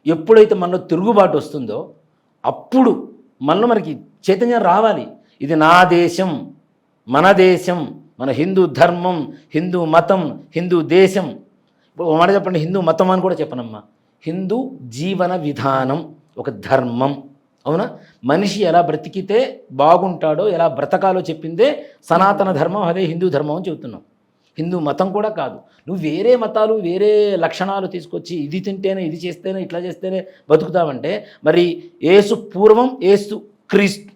ఎప్పుడైతే మనలో తిరుగుబాటు వస్తుందో అప్పుడు మనలో మనకి చైతన్యం రావాలి. ఇది నా దేశం, మన దేశం, మన హిందూ ధర్మం, హిందూ మతం, హిందూ దేశం. ఇప్పుడు మాట చెప్పండి, హిందూ మతం అని కూడా చెప్పనమ్మా, హిందూ జీవన విధానం ఒక ధర్మం. అవునా? మనిషి ఎలా బ్రతికితే బాగుంటాడో, ఎలా బ్రతకాలో చెప్పిందే సనాతన ధర్మం, అదే హిందూ ధర్మం అని చెబుతున్నాం. హిందూ మతం కూడా కాదు. నువ్వు వేరే మతాలు, వేరే లక్షణాలు తీసుకొచ్చి ఇది తింటేనే, ఇది చేస్తేనే, ఇట్లా చేస్తేనే బతుకుతామంటే, మరి యేసు పూర్వం, యేసు క్రీస్తు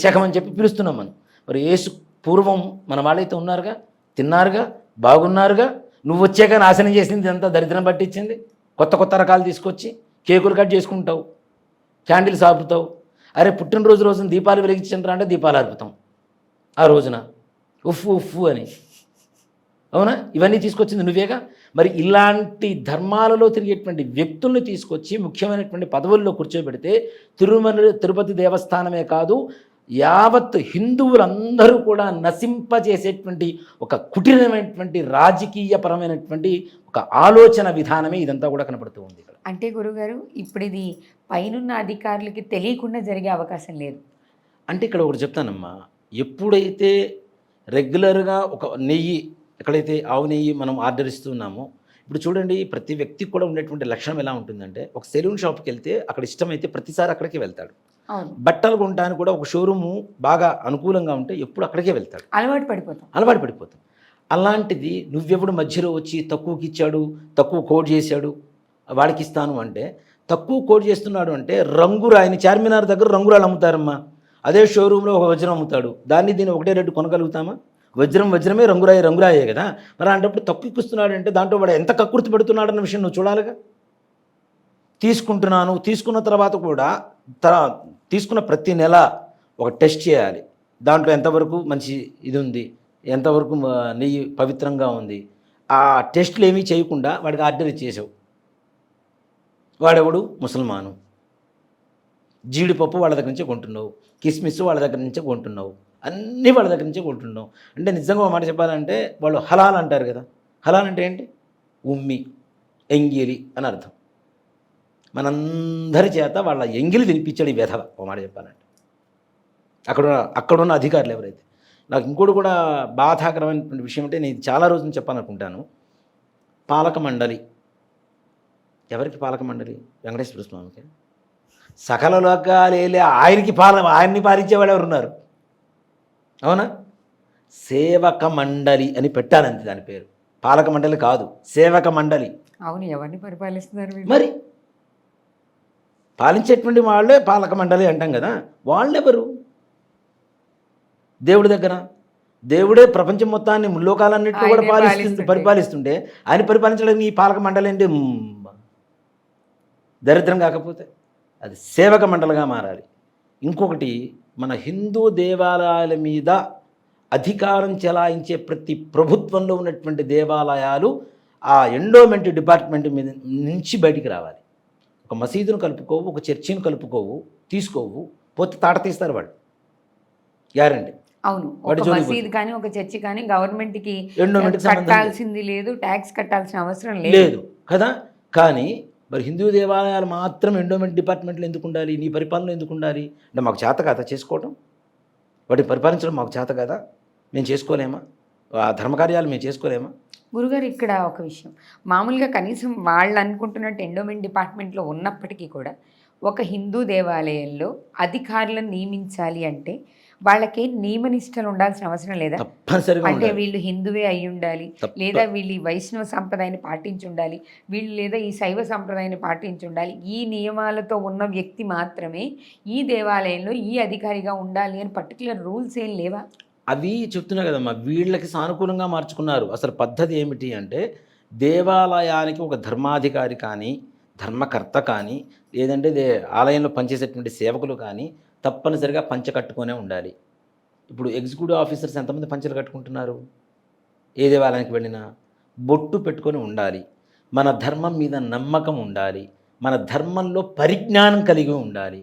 శకం అని చెప్పి పిలుస్తున్నాం మనం. మరి యేసు పూర్వం మన వాళ్ళైతే ఉన్నారుగా, తిన్నారుగా, బాగున్నారుగా. నువ్వు వచ్చాక నాశనం చేసింది అంతా దరిద్రం పట్టించింది. కొత్త రకాలు తీసుకొచ్చి కేకులు కట్ చేసుకుంటావు, క్యాండిల్స్ ఆపుతావు. అరే పుట్టినరోజున దీపాలు వెలిగించండి అంటే దీపాలు ఆర్పుతాం ఆ రోజున, ఉఫ్ఫు అని. అవునా? ఇవన్నీ తీసుకొచ్చింది నువ్వేగా. మరి ఇలాంటి ధర్మాలలో తిరిగేటువంటి వ్యక్తుల్ని తీసుకొచ్చి ముఖ్యమైనటువంటి పదవుల్లో కూర్చోబెడితే తిరుపతి దేవస్థానమే కాదు, యావత్ హిందువులందరూ కూడా నశింపజేసేటువంటి ఒక కుటిలమైనటువంటి రాజకీయపరమైనటువంటి ఒక ఆలోచన విధానమే ఇదంతా కూడా కనపడుతూ ఉంది ఇక్కడ. అంటే గురుగారు, ఇప్పుడు ఇది పైనున్న అధికారులకి తెలియకుండా జరిగే అవకాశం లేదు. అంటే ఇక్కడ ఒకటి చెప్తానమ్మా, ఎప్పుడైతే రెగ్యులర్గా ఒక నెయ్యి, ఎక్కడైతే ఆవు నెయ్యి మనం ఆర్డర్ ఇస్తున్నామో, ఇప్పుడు చూడండి ప్రతి వ్యక్తికి కూడా ఉండేటువంటి లక్షణం ఎలా ఉంటుందంటే, ఒక సెలూన్ షాప్కి వెళ్తే అక్కడ ఇష్టమైతే ప్రతిసారి అక్కడికి వెళ్తాడు. బట్టలు కొనడానికి కూడా ఒక షోరూము బాగా అనుకూలంగా ఉంటే ఎప్పుడు అక్కడికే వెళ్తాడు, అలవాటు పడిపోతాం. అలాంటిది నువ్వెప్పుడు మధ్యలో వచ్చి తక్కువకి ఇచ్చాడు, తక్కువ కోడ్ చేశాడు, వాడికి ఇస్తాను అంటే, తక్కువ కోడ్ చేస్తున్నాడు అంటే రంగురాయిని చార్మినార్ దగ్గర రంగురాలు అమ్ముతారమ్మా, అదే షోరూంలో ఒక వజ్రం అమ్ముతాడు, దీన్ని ఒకటే రేటు కొనగలుగుతామా? వజ్రమే, రంగురాయే కదా. మరి అలాంటప్పుడు తక్కువ ఇస్తున్నాడు అంటే దాంట్లో వాడు ఎంత కక్కుర్తి పెడుతున్నాడన్న విషయం నువ్వు చూడాలిగా. తీసుకున్న తర్వాత కూడా తీసుకున్న ప్రతి నెల ఒక టెస్ట్ చేయాలి. దాంట్లో ఎంతవరకు మంచి ఇది ఉంది, ఎంతవరకు నెయ్యి పవిత్రంగా ఉంది. ఆ టెస్టులు ఏమీ చేయకుండా వాడికి ఆర్డర్ ఇచ్చేసావు. వాడెవడు? ముసల్మాను. జీడిపప్పు వాళ్ళ దగ్గర నుంచే కొంటున్నావు, కిస్మిస్ వాళ్ళ దగ్గర నుంచే కొంటున్నావు, అన్నీ వాళ్ళ దగ్గర నుంచే కొంటున్నావు. అంటే నిజంగా ఒక మాట చెప్పాలంటే వాళ్ళు హలాల్ అంటారు కదా. హలాల్ అంటే ఏంటి? ఉమ్మి, ఎంగిలి అని అర్థం. మనందరి చేత వాళ్ళ ఎంగిలి తినిపించాడు ఈ వెధవ. ఒక మాట చెప్పాలంటే అక్కడున్న అధికారులు ఎవరైతే. నాకు ఇంకోటి కూడా బాధాకరమైనటువంటి విషయం అంటే నేను చాలా రోజులు చెప్పాలనుకుంటాను. పాలక మండలి. ఎవరికి పాలక మండలి? వెంకటేశ్వర స్వామికి. సకల లోకాలేలే ఆయన్ని పాలించేవాడు ఎవరున్నారు? అవునా? సేవక మండలి అని పెట్టానంతే దాని పేరు. పాలక మండలి కాదు, సేవక మండలి. అవును, ఎవరిని పరిపాలిస్తున్నారు మరి? పాలించేటువంటి వాళ్ళే పాలక మండలి అంటాం కదా. వాళ్ళెవరు? దేవుడి దగ్గర దేవుడే ప్రపంచం మొత్తాన్ని ముల్లోకాలన్నింటినీ కూడా పరిపాలిస్తుంటే ఆయన పరిపాలించడానికి ఈ పాలక మండలి అంటే దరిద్రం కాకపోతే అది సేవక మండలిగా మారాలి. ఇంకొకటి, మన హిందూ దేవాలయాల మీద అధికారం చెలాయించే ప్రతి ప్రభుత్వంలో ఉన్నటువంటి దేవాలయాలు ఆ ఎండోమెంట్ డిపార్ట్మెంట్ మీద నుంచి బయటికి రావాలి. ఒక మసీదును కలుపుకోవు, ఒక చర్చిని కలుపుకోవు, తీసుకోవు, పోతే తాట తీస్తారు వాళ్ళు. గ్యారంటీ. అవును, ఒక మసీద్ కానీ ఒక చర్చి కానీ గవర్నమెంట్కి కట్టాల్సింది లేదు, ట్యాక్స్ కట్టాల్సిన అవసరం లేదు కదా. కానీ మరి హిందూ దేవాలయాలు మాత్రం ఎండోమెంట్ డిపార్ట్మెంట్లో ఎందుకు ఉండాలి? నీ పరిపాలన ఎందుకు ఉండాలి? అంటే మాకు చేత కదా చేసుకోవటం, వాటిని పరిపాలించడం మాకు చేత కదా, మేము చేసుకోలేమా? ఆ ధర్మకార్యాలు మేము చేసుకోలేమా? గురుగారు, ఇక్కడ ఒక విషయం, మామూలుగా కనీసం వాళ్ళు అనుకుంటున్నట్టు ఎండోమెంట్ డిపార్ట్మెంట్లో ఉన్నప్పటికీ కూడా ఒక హిందూ దేవాలయంలో అధికారులను నియమించాలి అంటే వాళ్ళకి నియమనిష్టలు ఉండాల్సిన అవసరం లేదా? అంటే వీళ్ళు హిందువే అయి ఉండాలి, లేదా వీళ్ళు వైష్ణవ సంప్రదాయాన్ని పాటించి ఉండాలి, వీళ్ళు లేదా ఈ శైవ సంప్రదాయాన్ని పాటించి ఉండాలి. ఈ నియమాలతో ఉన్న వ్యక్తి మాత్రమే ఈ దేవాలయంలో ఈ అధికారిగా ఉండాలి అని పర్టికులర్ రూల్స్ ఏం లేవా? అవి చెప్తున్నా కదమ్మా, వీళ్ళకి సానుకూలంగా మార్చుకున్నారు. అసలు పద్ధతి ఏమిటి అంటే, దేవాలయానికి ఒక ధర్మాధికారి కానీ, ధర్మకర్త కానీ, లేదంటే ఆలయంలో పనిచేసేటువంటి సేవకులు కానీ తప్పనిసరిగా పంచె కట్టుకొనే ఉండాలి. ఇప్పుడు ఎగ్జిక్యూటివ్ ఆఫీసర్స్ ఎంతమంది పంచెలు కట్టుకుంటున్నారు? ఏ దేవాలయానికి వెళ్ళినా బొట్టు పెట్టుకొని ఉండాలి. మన ధర్మం మీద నమ్మకం ఉండాలి, మన ధర్మంలో పరిజ్ఞానం కలిగి ఉండాలి,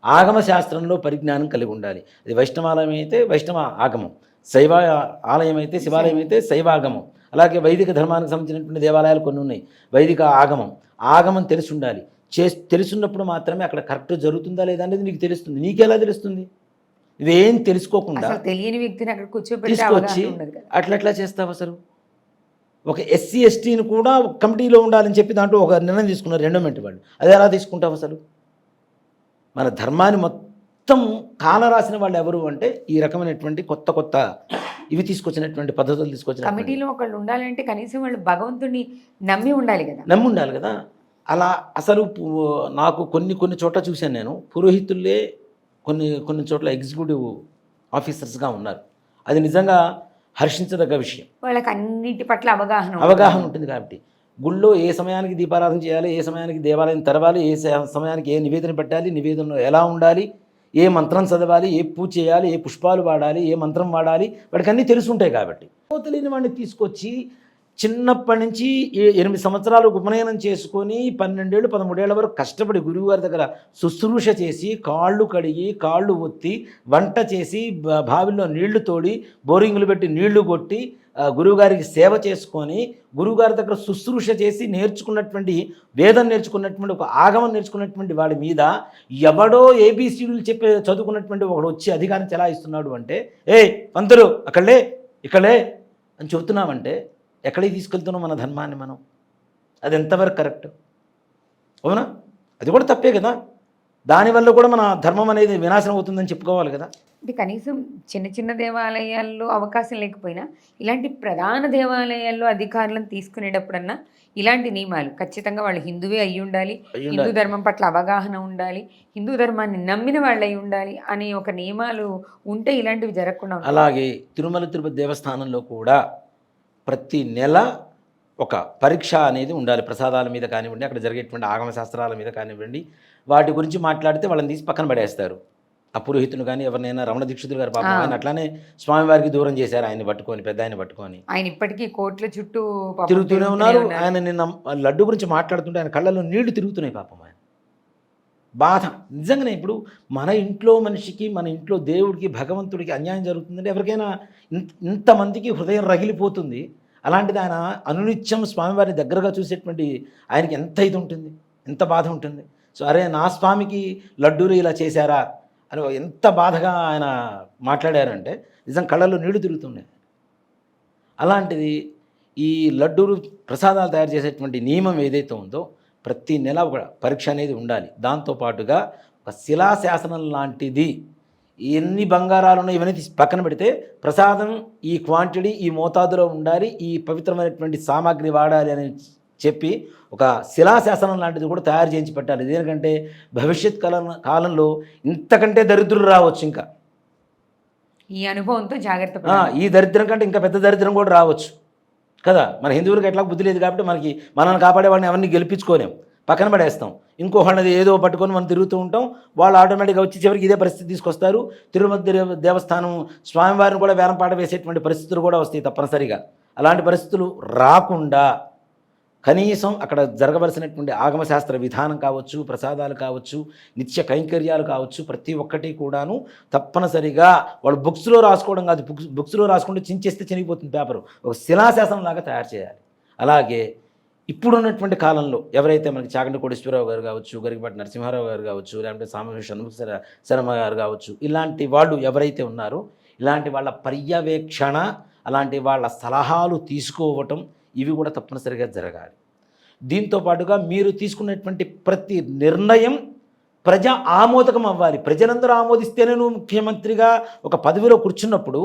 ఆగమ శాస్త్రంలో పరిజ్ఞానం కలిగి ఉండాలి. అది వైష్ణవాలయం అయితే వైష్ణవ ఆగమం, శైవ ఆలయం అయితే శివాలయం అయితే శైవాగమం. అలాగే వైదిక ధర్మానికి సంబంధించినటువంటి దేవాలయాలు కొన్ని ఉన్నాయి, వైదిక ఆగమం తెలిసి ఉండాలి. తెలుసున్నప్పుడు మాత్రమే అక్కడ కరెక్ట్ జరుగుతుందా లేదా అనేది నీకు తెలుస్తుంది. నీకెలా తెలుస్తుంది? ఇవేం తెలుసుకోకుండా తెలియని వ్యక్తిని అక్కడ తీసుకొచ్చి అట్లా చేస్తావు. అసలు ఒక ఎస్సీ ఎస్టీని కూడా కమిటీలో ఉండాలని చెప్పి దాంట్లో ఒక నిర్ణయం తీసుకున్నారు ఎండోమెంట్ వాళ్ళు. అది ఎలా తీసుకుంటావు? అసలు మన ధర్మాన్ని మొత్తం కాలరాసిన వాళ్ళు ఎవరు అంటే ఈ రకమైనటువంటి కొత్త ఇవి తీసుకొచ్చినటువంటి పద్ధతులు తీసుకొచ్చిన కమిటీలో ఒకళ్ళు ఉండాలంటే కనీసం వాళ్ళు భగవంతుడిని నమ్మి ఉండాలి కదా. అలా అసలు నాకు కొన్ని చోట్ల చూశాను నేను, పురోహితులే కొన్ని చోట్ల ఎగ్జిక్యూటివ్ ఆఫీసర్స్గా ఉన్నారు. అది నిజంగా హర్షించదగ్గ విషయం. వాళ్ళకి అన్నిటి పట్ల అవగాహన ఉంటుంది. కాబట్టి గుళ్ళో ఏ సమయానికి దీపారాధన చేయాలి, ఏ సమయానికి దేవాలయం తెరవాలి, ఏ సమయానికి ఏ నివేదన పెట్టాలి, నివేదనలో ఎలా ఉండాలి, ఏ మంత్రం చదవాలి, ఏ పూజ చేయాలి, ఏ పుష్పాలు వాడాలి, ఏ మంత్రం వాడాలి, వాడికి అన్నీ తెలుసుంటాయి. కాబట్టి తెలియని వాడిని తీసుకొచ్చి చిన్నప్పటి నుంచి 8 సంవత్సరాలు ఉపనయనం చేసుకొని 12 ఏళ్ళు 13 ఏళ్ల వరకు కష్టపడి గురువుగారి దగ్గర శుశ్రూష చేసి, కాళ్ళు కడిగి, కాళ్ళు ఒత్తి, వంట చేసి, బావిలో నీళ్లు తోడి, బోరింగులు పెట్టి నీళ్లు కొట్టి, గురువుగారికి సేవ చేసుకొని, గురువుగారి దగ్గర శుశ్రూష చేసి నేర్చుకున్నటువంటి వేదం నేర్చుకున్నటువంటి ఒక ఆగమం నేర్చుకున్నటువంటి వాడి మీద ఎవడో ఏబీసీలు చెప్పి చదువుకున్నటువంటి ఒకడు వచ్చి అధికారం చెలాయిస్తున్నాడు అంటే, పంతులు ఇక్కడే అని చెబుతున్నామంటే ఎక్కడికి తీసుకెళ్తున్నాం మన ధర్మాన్ని మనం? అది ఎంతవరకు కరెక్ట్? అవునా? అది కూడా తప్పే కదా. దానివల్ల కూడా మన ధర్మం అనేది వినాశనం అవుతుందని చెప్పుకోవాలి కదా. అంటే కనీసం చిన్న చిన్న దేవాలయాల్లో అవకాశం లేకపోయినా ఇలాంటి ప్రధాన దేవాలయాల్లో అధికారులను తీసుకునేటప్పుడన్నా ఇలాంటి నియమాలు ఖచ్చితంగా వాళ్ళు హిందువే అయి ఉండాలి, హిందూ ధర్మం పట్ల అవగాహన ఉండాలి, హిందూ ధర్మాన్ని నమ్మిన వాళ్ళు అయి ఉండాలి అనే ఒక నియమాలు ఉంటే ఇలాంటివి జరగకుండా ఉంటాయి. అలాగే తిరుమల తిరుపతి దేవస్థానంలో కూడా ప్రతి నెల ఒక పరీక్ష అనేది ఉండాలి. ప్రసాదాల మీద కానివ్వండి, అక్కడ జరిగేటువంటి ఆగమ శాస్త్రాల మీద కానివ్వండి, వాటి గురించి మాట్లాడితే వాళ్ళని తీసి పక్కన పడేస్తారు. ఆ పురోహితులు కానీ ఎవరినైనా, రమణ దీక్షితులు గారు పాపం ఆయన అట్లానే స్వామివారికి దూరం చేశారు, ఆయన్ని పట్టుకొని, పెద్ద ఆయన పట్టుకొని ఆయన ఇప్పటికీ కోట్ల చుట్టూ పాపం తిరుగుతూనే ఉన్నారు. ఆయన నిన్న లడ్డు గురించి మాట్లాడుతుంటే ఆయన కళ్ళలో నీళ్లు తిరుగుతున్నాయి పాపం. ఆయన బాధ నిజంగానే. ఇప్పుడు మన ఇంట్లో మనిషికి, మన ఇంట్లో దేవుడికి, భగవంతుడికి అన్యాయం జరుగుతుందంటే ఎవరికైనా ఇంతమందికి హృదయం రగిలిపోతుంది. అలాంటిది ఆయన అనునిత్యం స్వామివారిని దగ్గరగా చూసేటువంటి ఆయనకి ఎంత ఇది ఉంటుంది, ఎంత బాధ ఉంటుంది. సో అరే నా స్వామికి లడ్డూలు ఇలా చేశారా అని ఎంత బాధగా ఆయన మాట్లాడారంటే నిజం కళ్ళల్లో నీళ్లు తిరుగుతున్నాయి. అలాంటిది ఈ లడ్డూలు ప్రసాదాలు తయారు చేసేటువంటి నియమం ఏదైతే ఉందో ప్రతి నెల ఒక పరీక్ష అనేది ఉండాలి. దాంతోపాటుగా ఒక శిలాశాసనం లాంటిది, ఎన్ని బంగారాలు ఉన్నాయి ఇవన్నీ తీసి పక్కన పెడితే ప్రసాదం ఈ క్వాంటిటీ ఈ మోతాదులో ఉండాలి, ఈ పవిత్రమైనటువంటి సామాగ్రి వాడాలి అని చెప్పి ఒక శిలాశాసనం లాంటిది కూడా తయారు చేయించి పెట్టాలి. ఎందుకంటే భవిష్యత్ కాలంలో ఇంతకంటే దరిద్రులు రావచ్చు. ఇంకా ఈ అనుభవంతో జాగ్రత్త ఈ దరిద్రం కంటే ఇంకా పెద్ద దరిద్రం కూడా రావచ్చు కదా. మన హిందువులకు ఎట్లా బుద్ధి లేదు కాబట్టి మనల్ని కాపాడే వాళ్ళని ఎవరిని గెలిపించుకోలేం, పక్కన పడేస్తాం. ఇంకోళ్ళది ఏదో పట్టుకొని మనం తిరుగుతూ ఉంటాం. వాళ్ళు ఆటోమేటిక్గా వచ్చి చివరికి ఇదే పరిస్థితి తీసుకొస్తారు. తిరుమల దేవస్థానం స్వామివారిని కూడా వేలంపాట వేసేటువంటి పరిస్థితులు కూడా వస్తాయి తప్పనిసరిగా. అలాంటి పరిస్థితులు రాకుండా కనీసం అక్కడ జరగవలసినటువంటి ఆగమశాస్త్ర విధానం కావచ్చు, ప్రసాదాలు కావచ్చు, నిత్య కైంకర్యాలు కావచ్చు, ప్రతి ఒక్కటి కూడాను తప్పనిసరిగా వాళ్ళు బుక్స్లో రాసుకోవడం కాదు. బుక్స్లో రాసుకుంటే చించేస్తే చినిగిపోతుంది పేపరు. ఒక శిలాశాసనం లాగా తయారు చేయాలి. అలాగే ఇప్పుడున్నటువంటి కాలంలో ఎవరైతే మనకి చాగంటి కోటేశ్వరరావు గారు కావచ్చు, గరికపాటి నరసింహారావు గారు కావచ్చు, లేకపోతే సామవేశ షణ్ముఖ శర్మ గారు కావచ్చు, ఇలాంటి వాళ్ళు ఎవరైతే ఉన్నారో ఇలాంటి వాళ్ళ పర్యవేక్షణ, అలాంటి వాళ్ళ సలహాలు తీసుకోవటం ఇవి కూడా తప్పనిసరిగా జరగాలి. దీంతో పాటుగా మీరు తీసుకున్నటువంటి ప్రతి నిర్ణయం ప్రజా ఆమోదకం అవ్వాలి. ప్రజలందరూ ఆమోదిస్తేనే నువ్వు ముఖ్యమంత్రిగా ఒక పదవిలో కూర్చున్నప్పుడు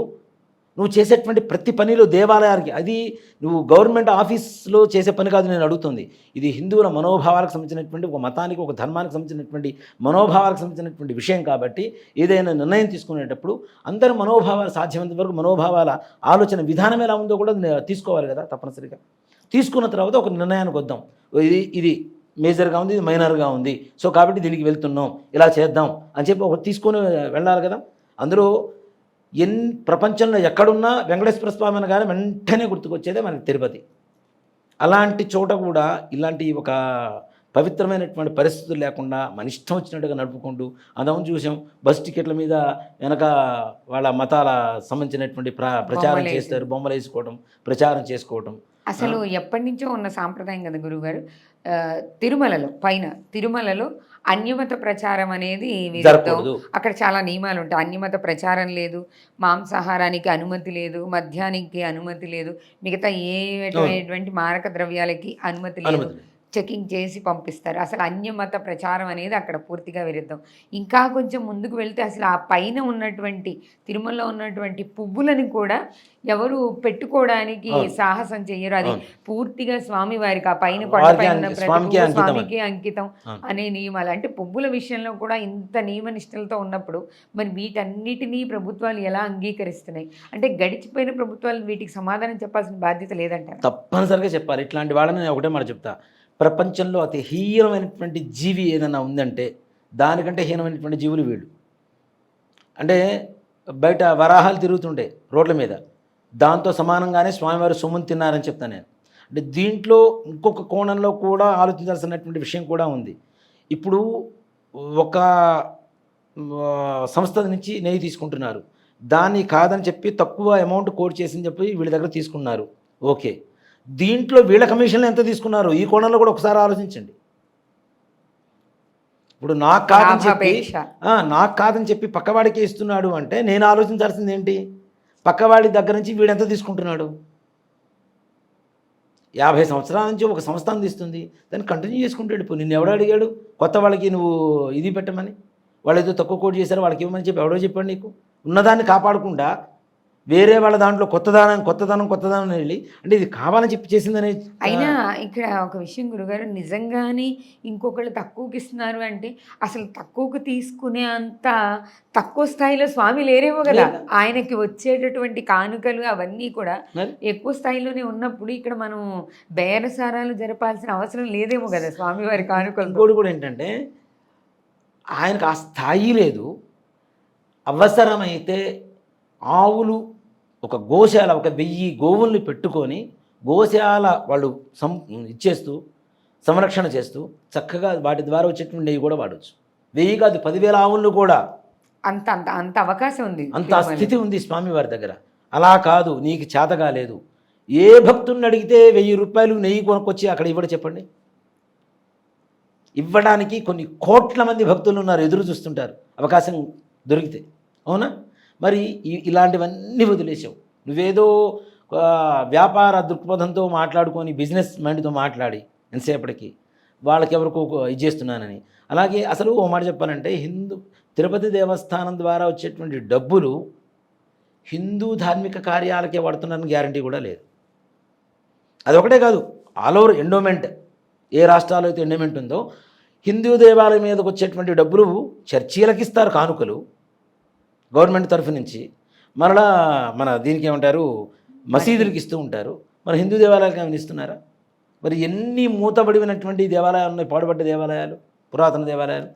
నువ్వు చేసేటువంటి ప్రతి పనిలో దేవాలయానికి, అది నువ్వు గవర్నమెంట్ ఆఫీస్లో చేసే పని కాదు నేను అడుగుతుంది. ఇది హిందువుల మనోభావాలకు సంబంధించినటువంటి, ఒక మతానికి, ఒక ధర్మానికి సంబంధించినటువంటి మనోభావాలకు సంబంధించినటువంటి విషయం కాబట్టి ఏదైనా నిర్ణయం తీసుకునేటప్పుడు అందరి మనోభావాలు సాధ్యమైనంత వరకు మనోభావాల ఆలోచన విధానం ఎలా ఉందో కూడా తీసుకోవాలి కదా తప్పనిసరిగా. తీసుకున్న తర్వాత ఒక నిర్ణయానికి వద్దాం. ఇది మేజర్గా ఉంది, ఇది మైనర్గా ఉంది, సో కాబట్టి దీనికి వెళ్తున్నాం, ఇలా చేద్దాం అని చెప్పి ఒక తీసుకొని వెళ్ళాలి కదా. అందులో ప్రపంచంలో ఎక్కడున్నా వెంకటేశ్వర స్వామి అనగానే వెంటనే గుర్తుకొచ్చేదే మనకి తిరుపతి. అలాంటి చోట కూడా ఇలాంటి ఒక పవిత్రమైనటువంటి పరిస్థితులు లేకుండా మన ఇష్టం వచ్చినట్టుగా నడుపుకుంటూ అందరం చూసాం. బస్ టికెట్ల మీద వెనక వాళ్ళ మతాల సంబంధించినటువంటి ప్రచారం చేస్తారు, బొమ్మలు వేసుకోవడం, ప్రచారం చేసుకోవటం. అసలు ఎప్పటి నుంచో ఉన్న సాంప్రదాయం కదా గురువుగారు. తిరుమలలో అన్యమత ప్రచారం అనేది అక్కడ చాలా నియమాలు ఉంటాయి. అన్యమత ప్రచారం లేదు, మాంసాహారానికి అనుమతి లేదు, మద్యానికి అనుమతి లేదు, మిగతా ఏటువంటి మారక ద్రవ్యాలకి అనుమతి లేదు, చెకింగ్ చేసి పంపిస్తారు. అసలు అన్యమత ప్రచారం అనేది అక్కడ పూర్తిగా విరుద్ధం. ఇంకా కొంచెం ముందుకు వెళ్తే అసలు ఆ పైన ఉన్నటువంటి తిరుమలలో ఉన్నటువంటి పువ్వులను కూడా ఎవరు పెట్టుకోవడానికి సాహసం చెయ్యరు. అది పూర్తిగా స్వామివారికి, ఆ పైన కొండపై ఉన్న స్వామికి అంకితం అనే నియమాలు. అంటే పువ్వుల విషయంలో కూడా ఇంత నియమ నిష్టలతో ఉన్నప్పుడు మరి వీటన్నిటినీ ప్రభుత్వాలు ఎలా అంగీకరిస్తున్నాయి? అంటే గడిచిపోయిన ప్రభుత్వాలు వీటికి సమాధానం చెప్పాల్సిన బాధ్యత లేదంటారు? తప్పనిసరిగా చెప్పాలి. ఇట్లాంటి వాళ్ళని నేను ఒకటే మాట చెప్తా, ప్రపంచంలో అతి హీనమైనటువంటి జీవి ఏదైనా ఉందంటే దానికంటే హీనమైనటువంటి జీవులు వీళ్ళు. అంటే బయట వరాహాలు తిరుగుతుండే రోడ్ల మీద, దాంతో సమానంగానే స్వామివారి సొమ్మును తిన్నారని చెప్తాను నేను. అంటే దీంట్లో ఇంకొక కోణంలో కూడా ఆలోచించాల్సినటువంటి విషయం కూడా ఉంది. ఇప్పుడు ఒక సంస్థ నుంచి నెయ్యి తీసుకుంటున్నారు, దాన్ని కాదని చెప్పి తక్కువ అమౌంట్ కోట్ చేసి చెప్పి వీళ్ళ దగ్గర తీసుకున్నారు, ఓకే. దీంట్లో వీళ్ళ కమిషన్లు ఎంత తీసుకున్నారు ఈ కోణంలో కూడా ఒకసారి ఆలోచించండి. ఇప్పుడు నాకు కాదని చెప్పి పక్కవాడికి ఇస్తున్నాడు అంటే నేను ఆలోచించాల్సింది ఏంటి? పక్కవాడి దగ్గర నుంచి వీడెంత తీసుకుంటున్నాడు? 50 సంవత్సరాల నుంచి ఒక సంస్థ అందిస్తుంది, దాన్ని కంటిన్యూ చేసుకుంటూ వెళ్ళిపో. నిన్ను ఎవడో అడిగాడు కొత్త వాళ్ళకి నువ్వు ఇది పెట్టమని? వాళ్ళు ఏదో తక్కువ కోట్ చేశారు వాళ్ళకి ఇవ్వమని చెప్పి ఎవడో చెప్పాడు నీకు? ఉన్నదాన్ని కాపాడకుండా వేరే వాళ్ళ దాంట్లో కొత్తదనం వెళ్ళి, అంటే ఇది కావాలని చెప్పి చేసిందనే. అయినా ఇక్కడ ఒక విషయం గురుగారు, నిజంగానే ఇంకొకళ్ళు తక్కువకి ఇస్తున్నారు అంటే అసలు తక్కువకు తీసుకునే అంత తక్కువ స్థాయిలో స్వామి లేరేమో కదా. ఆయనకి వచ్చేటటువంటి కానుకలు అవన్నీ కూడా ఎక్కువ స్థాయిలోనే ఉన్నప్పుడు ఇక్కడ మనం బేరసారాలు జరపాల్సిన అవసరం లేదేమో కదా స్వామివారి కానుకలు. ఇంకోటి కూడా ఏంటంటే ఆయనకు ఆ స్థాయి లేదు. అవసరమైతే ఆవులు ఒక గోశాల 1000 గోవుల్ని పెట్టుకొని గోశాల వాళ్ళు ఇచ్చేస్తూ సంరక్షణ చేస్తూ చక్కగా వాటి ద్వారా వచ్చేటువంటి నెయ్యి కూడా వాడవచ్చు. 1000 కాదు 10,000 ఆవులను కూడా అంత అంత అంత అవకాశం ఉంది, అంత స్థితి ఉంది స్వామివారి దగ్గర. అలా కాదు నీకు చేతగా లేదు, ఏ భక్తుడిని అడిగితే 1000 రూపాయలు నెయ్యి కొనుక్కొచ్చి అక్కడ ఇవ్వడం చెప్పండి. ఇవ్వడానికి కొన్ని కోట్ల మంది భక్తులు ఉన్నారు, ఎదురు చూస్తుంటారు అవకాశం దొరికితే. అవునా? మరి ఇలాంటివన్నీ వదిలేసావు. నువ్వేదో వ్యాపార దృక్పథంతో మాట్లాడుకొని బిజినెస్ మైండ్తో మాట్లాడి ఎంతసేపటికి వాళ్ళకి ఎవరికో ఇది చేస్తున్నానని. అలాగే అసలు ఓ మాట చెప్పాలంటే తిరుపతి దేవస్థానం ద్వారా వచ్చేటువంటి డబ్బులు హిందూ ధార్మిక కార్యాలకే వాడుతున్నారని గ్యారంటీ కూడా లేదు. అదొకటే కాదు, ఆల్ ఓవర్ ఎండోమెంట్, ఏ రాష్ట్రాల్లో అయితే ఎండోమెంట్ ఉందో హిందూ దేవాలయం మీదకి వచ్చేటువంటి డబ్బులు చర్చీలకు ఇస్తారు కానుకలు గవర్నమెంట్ తరఫు నుంచి, మరలా మన దీనికి ఏమంటారు మసీదులకు ఇస్తూ ఉంటారు. మరి హిందూ దేవాలయాలకు ఏమైనా ఇస్తున్నారా? మరి ఎన్ని మూతబడినటువంటి దేవాలయాలు ఉన్నాయి, పాడుపడ్డ దేవాలయాలు, పురాతన దేవాలయాలు.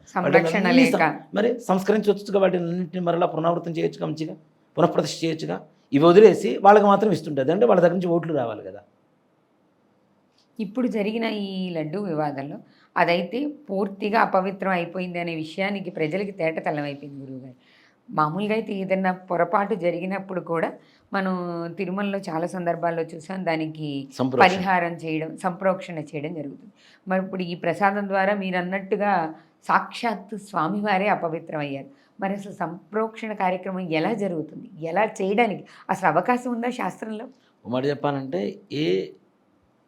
మరి సంస్కరించవచ్చుగా, వాటిని అన్నింటినీ మరలా పునరావృతం చేయొచ్చుగా, మంచిగా పునఃప్రతిష్ఠ చేయొచ్చుగా. ఇవి వదిలేసి వాళ్ళకి మాత్రం ఇస్తుంటుంది, అంటే వాళ్ళ దగ్గర నుంచి ఓట్లు రావాలి కదా. ఇప్పుడు జరిగిన ఈ లడ్డు వివాదంలో అదైతే పూర్తిగా అపవిత్రం అయిపోయింది అనే విషయానికి ప్రజలకి తేటతెల్లమైపోయింది గురువుగారు. మామూలుగా అయితే ఏదైనా పొరపాటు జరిగినప్పుడు కూడా మనం తిరుమలలో చాలా సందర్భాల్లో చూసాం, దానికి పరిహారం చేయడం, సంప్రోక్షణ చేయడం జరుగుతుంది. మరి ఇప్పుడు ఈ ప్రసాదం ద్వారా మీరు అన్నట్టుగా సాక్షాత్తు స్వామివారే అపవిత్రం అయ్యారు. మరి అసలు సంప్రోక్షణ కార్యక్రమం ఎలా జరుగుతుంది, ఎలా చేయడానికి అసలు అవకాశం ఉందా శాస్త్రంలో? మాట చెప్పాలంటే ఏ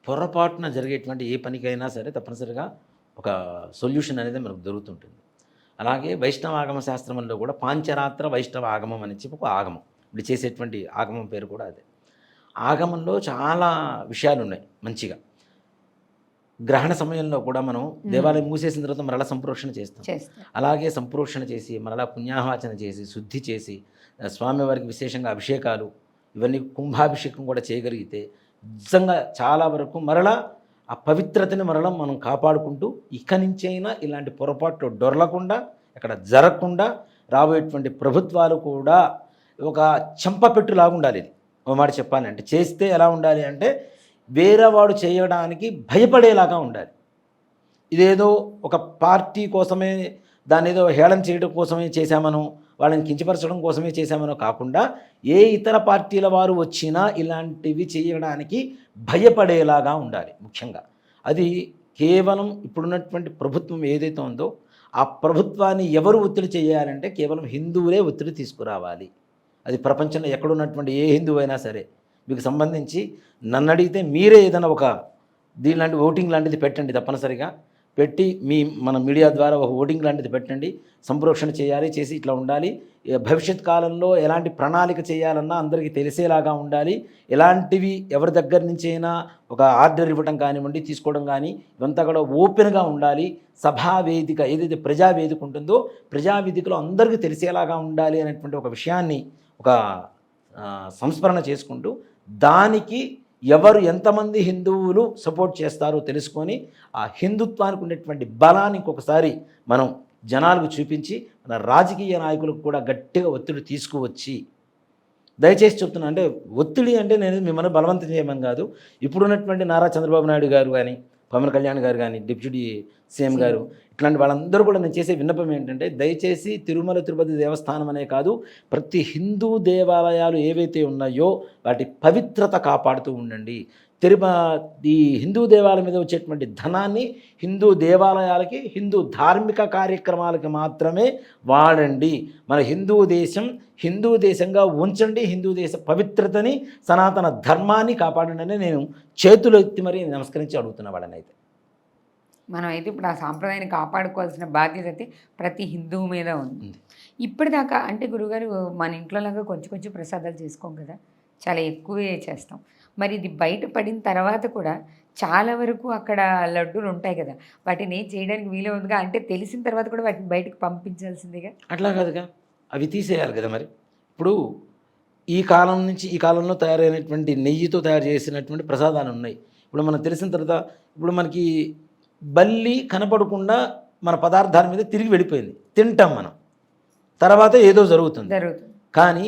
పొరపాటున జరిగేటువంటి ఏ పనికైనా సరే తప్పనిసరిగా ఒక సొల్యూషన్ అనేది మనకు దొరుకుతుంటుంది. అలాగే వైష్ణవ ఆగమ శాస్త్రంలో కూడా పాంచరాత్ర వైష్ణవ ఆగమం అని చెప్పి ఒక ఆగమం, ఇప్పుడు చేసేటువంటి ఆగమం పేరు కూడా అదే. ఆగమంలో చాలా విషయాలు ఉన్నాయి మంచిగా. గ్రహణ సమయంలో కూడా మనం దేవాలయం మూసేసిన తర్వాత మరలా సంప్రోక్షణ చేస్తాం. అలాగే సంప్రోక్షణ చేసి మరలా పుణ్యాహవాచన చేసి శుద్ధి చేసి స్వామివారికి విశేషంగా అభిషేకాలు ఇవన్నీ కుంభాభిషేకం కూడా చేయగలిగితే నిజంగా చాలా వరకు మరలా ఆ పవిత్రతని మరలా మనం కాపాడుకుంటూ ఇక నుంచైనా ఇలాంటి పొరపాట్లు దొరలకుండా ఇక్కడ జరగకుండా రాబోయేటువంటి ప్రభుత్వాలు కూడా ఒక చెంపపెట్టులాగా ఉండాలి. ఇది ఒక మాట చెప్పాలంటే చేస్తే ఎలా ఉండాలి అంటే వేరేవాడు చేయడానికి భయపడేలాగా ఉండాలి. ఇదేదో ఒక పార్టీ కోసమే దాన్ని ఏదో హేళన చేయడం కోసమే చేశామనో వాళ్ళని కించపరచడం కోసమే చేశామనో కాకుండా ఏ ఇతర పార్టీల వారు వచ్చినా ఇలాంటివి చేయడానికి భయపడేలాగా ఉండాలి. ముఖ్యంగా అది కేవలం ఇప్పుడున్నటువంటి ప్రభుత్వం ఏదైతే ఉందో ఆ ప్రభుత్వాన్ని ఎవరు ఒత్తిడి చేయాలంటే కేవలం హిందువులే ఒత్తిడి తీసుకురావాలి. అది ప్రపంచంలో ఎక్కడున్నటువంటి ఏ హిందువు అయినా సరే మీకు సంబంధించి నన్ను అడిగితే మీరే ఏదైనా ఒక దీనిలాంటి ఓటింగ్ లాంటిది పెట్టండి, తప్పనిసరిగా పెట్టి మన మీడియా ద్వారా ఒక ఓటింగ్ లాంటిది పెట్టండి. సంప్రోక్షణ చేయాలి, చేసి ఇట్లా ఉండాలి. భవిష్యత్ కాలంలో ఎలాంటి ప్రణాళిక చేయాలన్నా అందరికీ తెలిసేలాగా ఉండాలి. ఎలాంటివి ఎవరి దగ్గర నుంచి అయినా ఒక ఆర్డర్ ఇవ్వడం కానివ్వండి, తీసుకోవడం కానీ ఇవంతా కూడా ఓపెన్గా ఉండాలి. సభా వేదిక ఏదైతే ప్రజావేదిక ఉంటుందో ప్రజావేదికలో అందరికీ తెలిసేలాగా ఉండాలి అనేటువంటి ఒక విషయాన్ని ఒక సంస్మరణ చేసుకుంటూ దానికి ఎవరు ఎంతమంది హిందువులు సపోర్ట్ చేస్తారో తెలుసుకొని ఆ హిందుత్వానికి ఉండేటువంటి బలాన్ని ఇంకొకసారి మనం జనాలకు చూపించి మన రాజకీయ నాయకులకు కూడా గట్టిగా ఒత్తిడి తీసుకువచ్చి, దయచేసి చెప్తున్నా, అంటే ఒత్తిడి అంటే నేను మిమ్మల్ని బలవంతం చేయమని కాదు. ఇప్పుడున్నటువంటి నారా చంద్రబాబు నాయుడు గారు కానీ పవన్ కళ్యాణ్ గారు కానీ డిప్యూటీ సీఎం గారు ఇట్లాంటి వాళ్ళందరూ కూడా నేను చేసే విన్నపం ఏంటంటే దయచేసి తిరుమల తిరుపతి దేవస్థానం అనే కాదు ప్రతి హిందూ దేవాలయాలు ఏవైతే ఉన్నాయో వాటి పవిత్రత కాపాడుతూ ఉండండి. ఈ హిందూ దేవాలయం మీద వచ్చేటువంటి ధనాన్ని హిందూ దేవాలయాలకి, హిందూ ధార్మిక కార్యక్రమాలకి మాత్రమే వాడండి. మన హిందూ దేశంగా ఉంచండి, హిందూ దేశ పవిత్రతని, సనాతన ధర్మాన్ని కాపాడండి అని నేను చేతులు ఎత్తి మరీ నమస్కరించి అడుగుతున్నా వాళ్ళని. అయితే మనం అయితే ఇప్పుడు ఆ సాంప్రదాయాన్ని కాపాడుకోవాల్సిన బాధ్యత అయితే ప్రతి హిందువు మీద ఉంది. ఇప్పటిదాకా అంటే గురుగారు మన ఇంట్లో లాగా కొంచెం కొంచెం ప్రసాదాలు చేసుకోం కదా, చాలా ఎక్కువే చేస్తాం. మరి ఇది బయట పడిన తర్వాత కూడా చాలా వరకు అక్కడ లడ్డూలు ఉంటాయి కదా, వాటిని చేయడానికి వీలు ఉందిగా, అంటే తెలిసిన తర్వాత కూడా వాటిని బయటకు పంపించాల్సిందిగా. అట్లా కాదుగా, అవి తీసేయాలి కదా. మరి ఇప్పుడు ఈ కాలం నుంచి ఈ కాలంలో తయారైనటువంటి నెయ్యితో తయారు చేసినటువంటి ప్రసాదాలు ఉన్నాయి. ఇప్పుడు మనకు తెలిసిన తర్వాత ఇప్పుడు మనకి బల్లి కనపడకుండా మన పదార్థాల మీద తిరిగి వెళ్ళిపోయింది, తింటాం మనం, తర్వాత ఏదో జరుగుతుంది. కానీ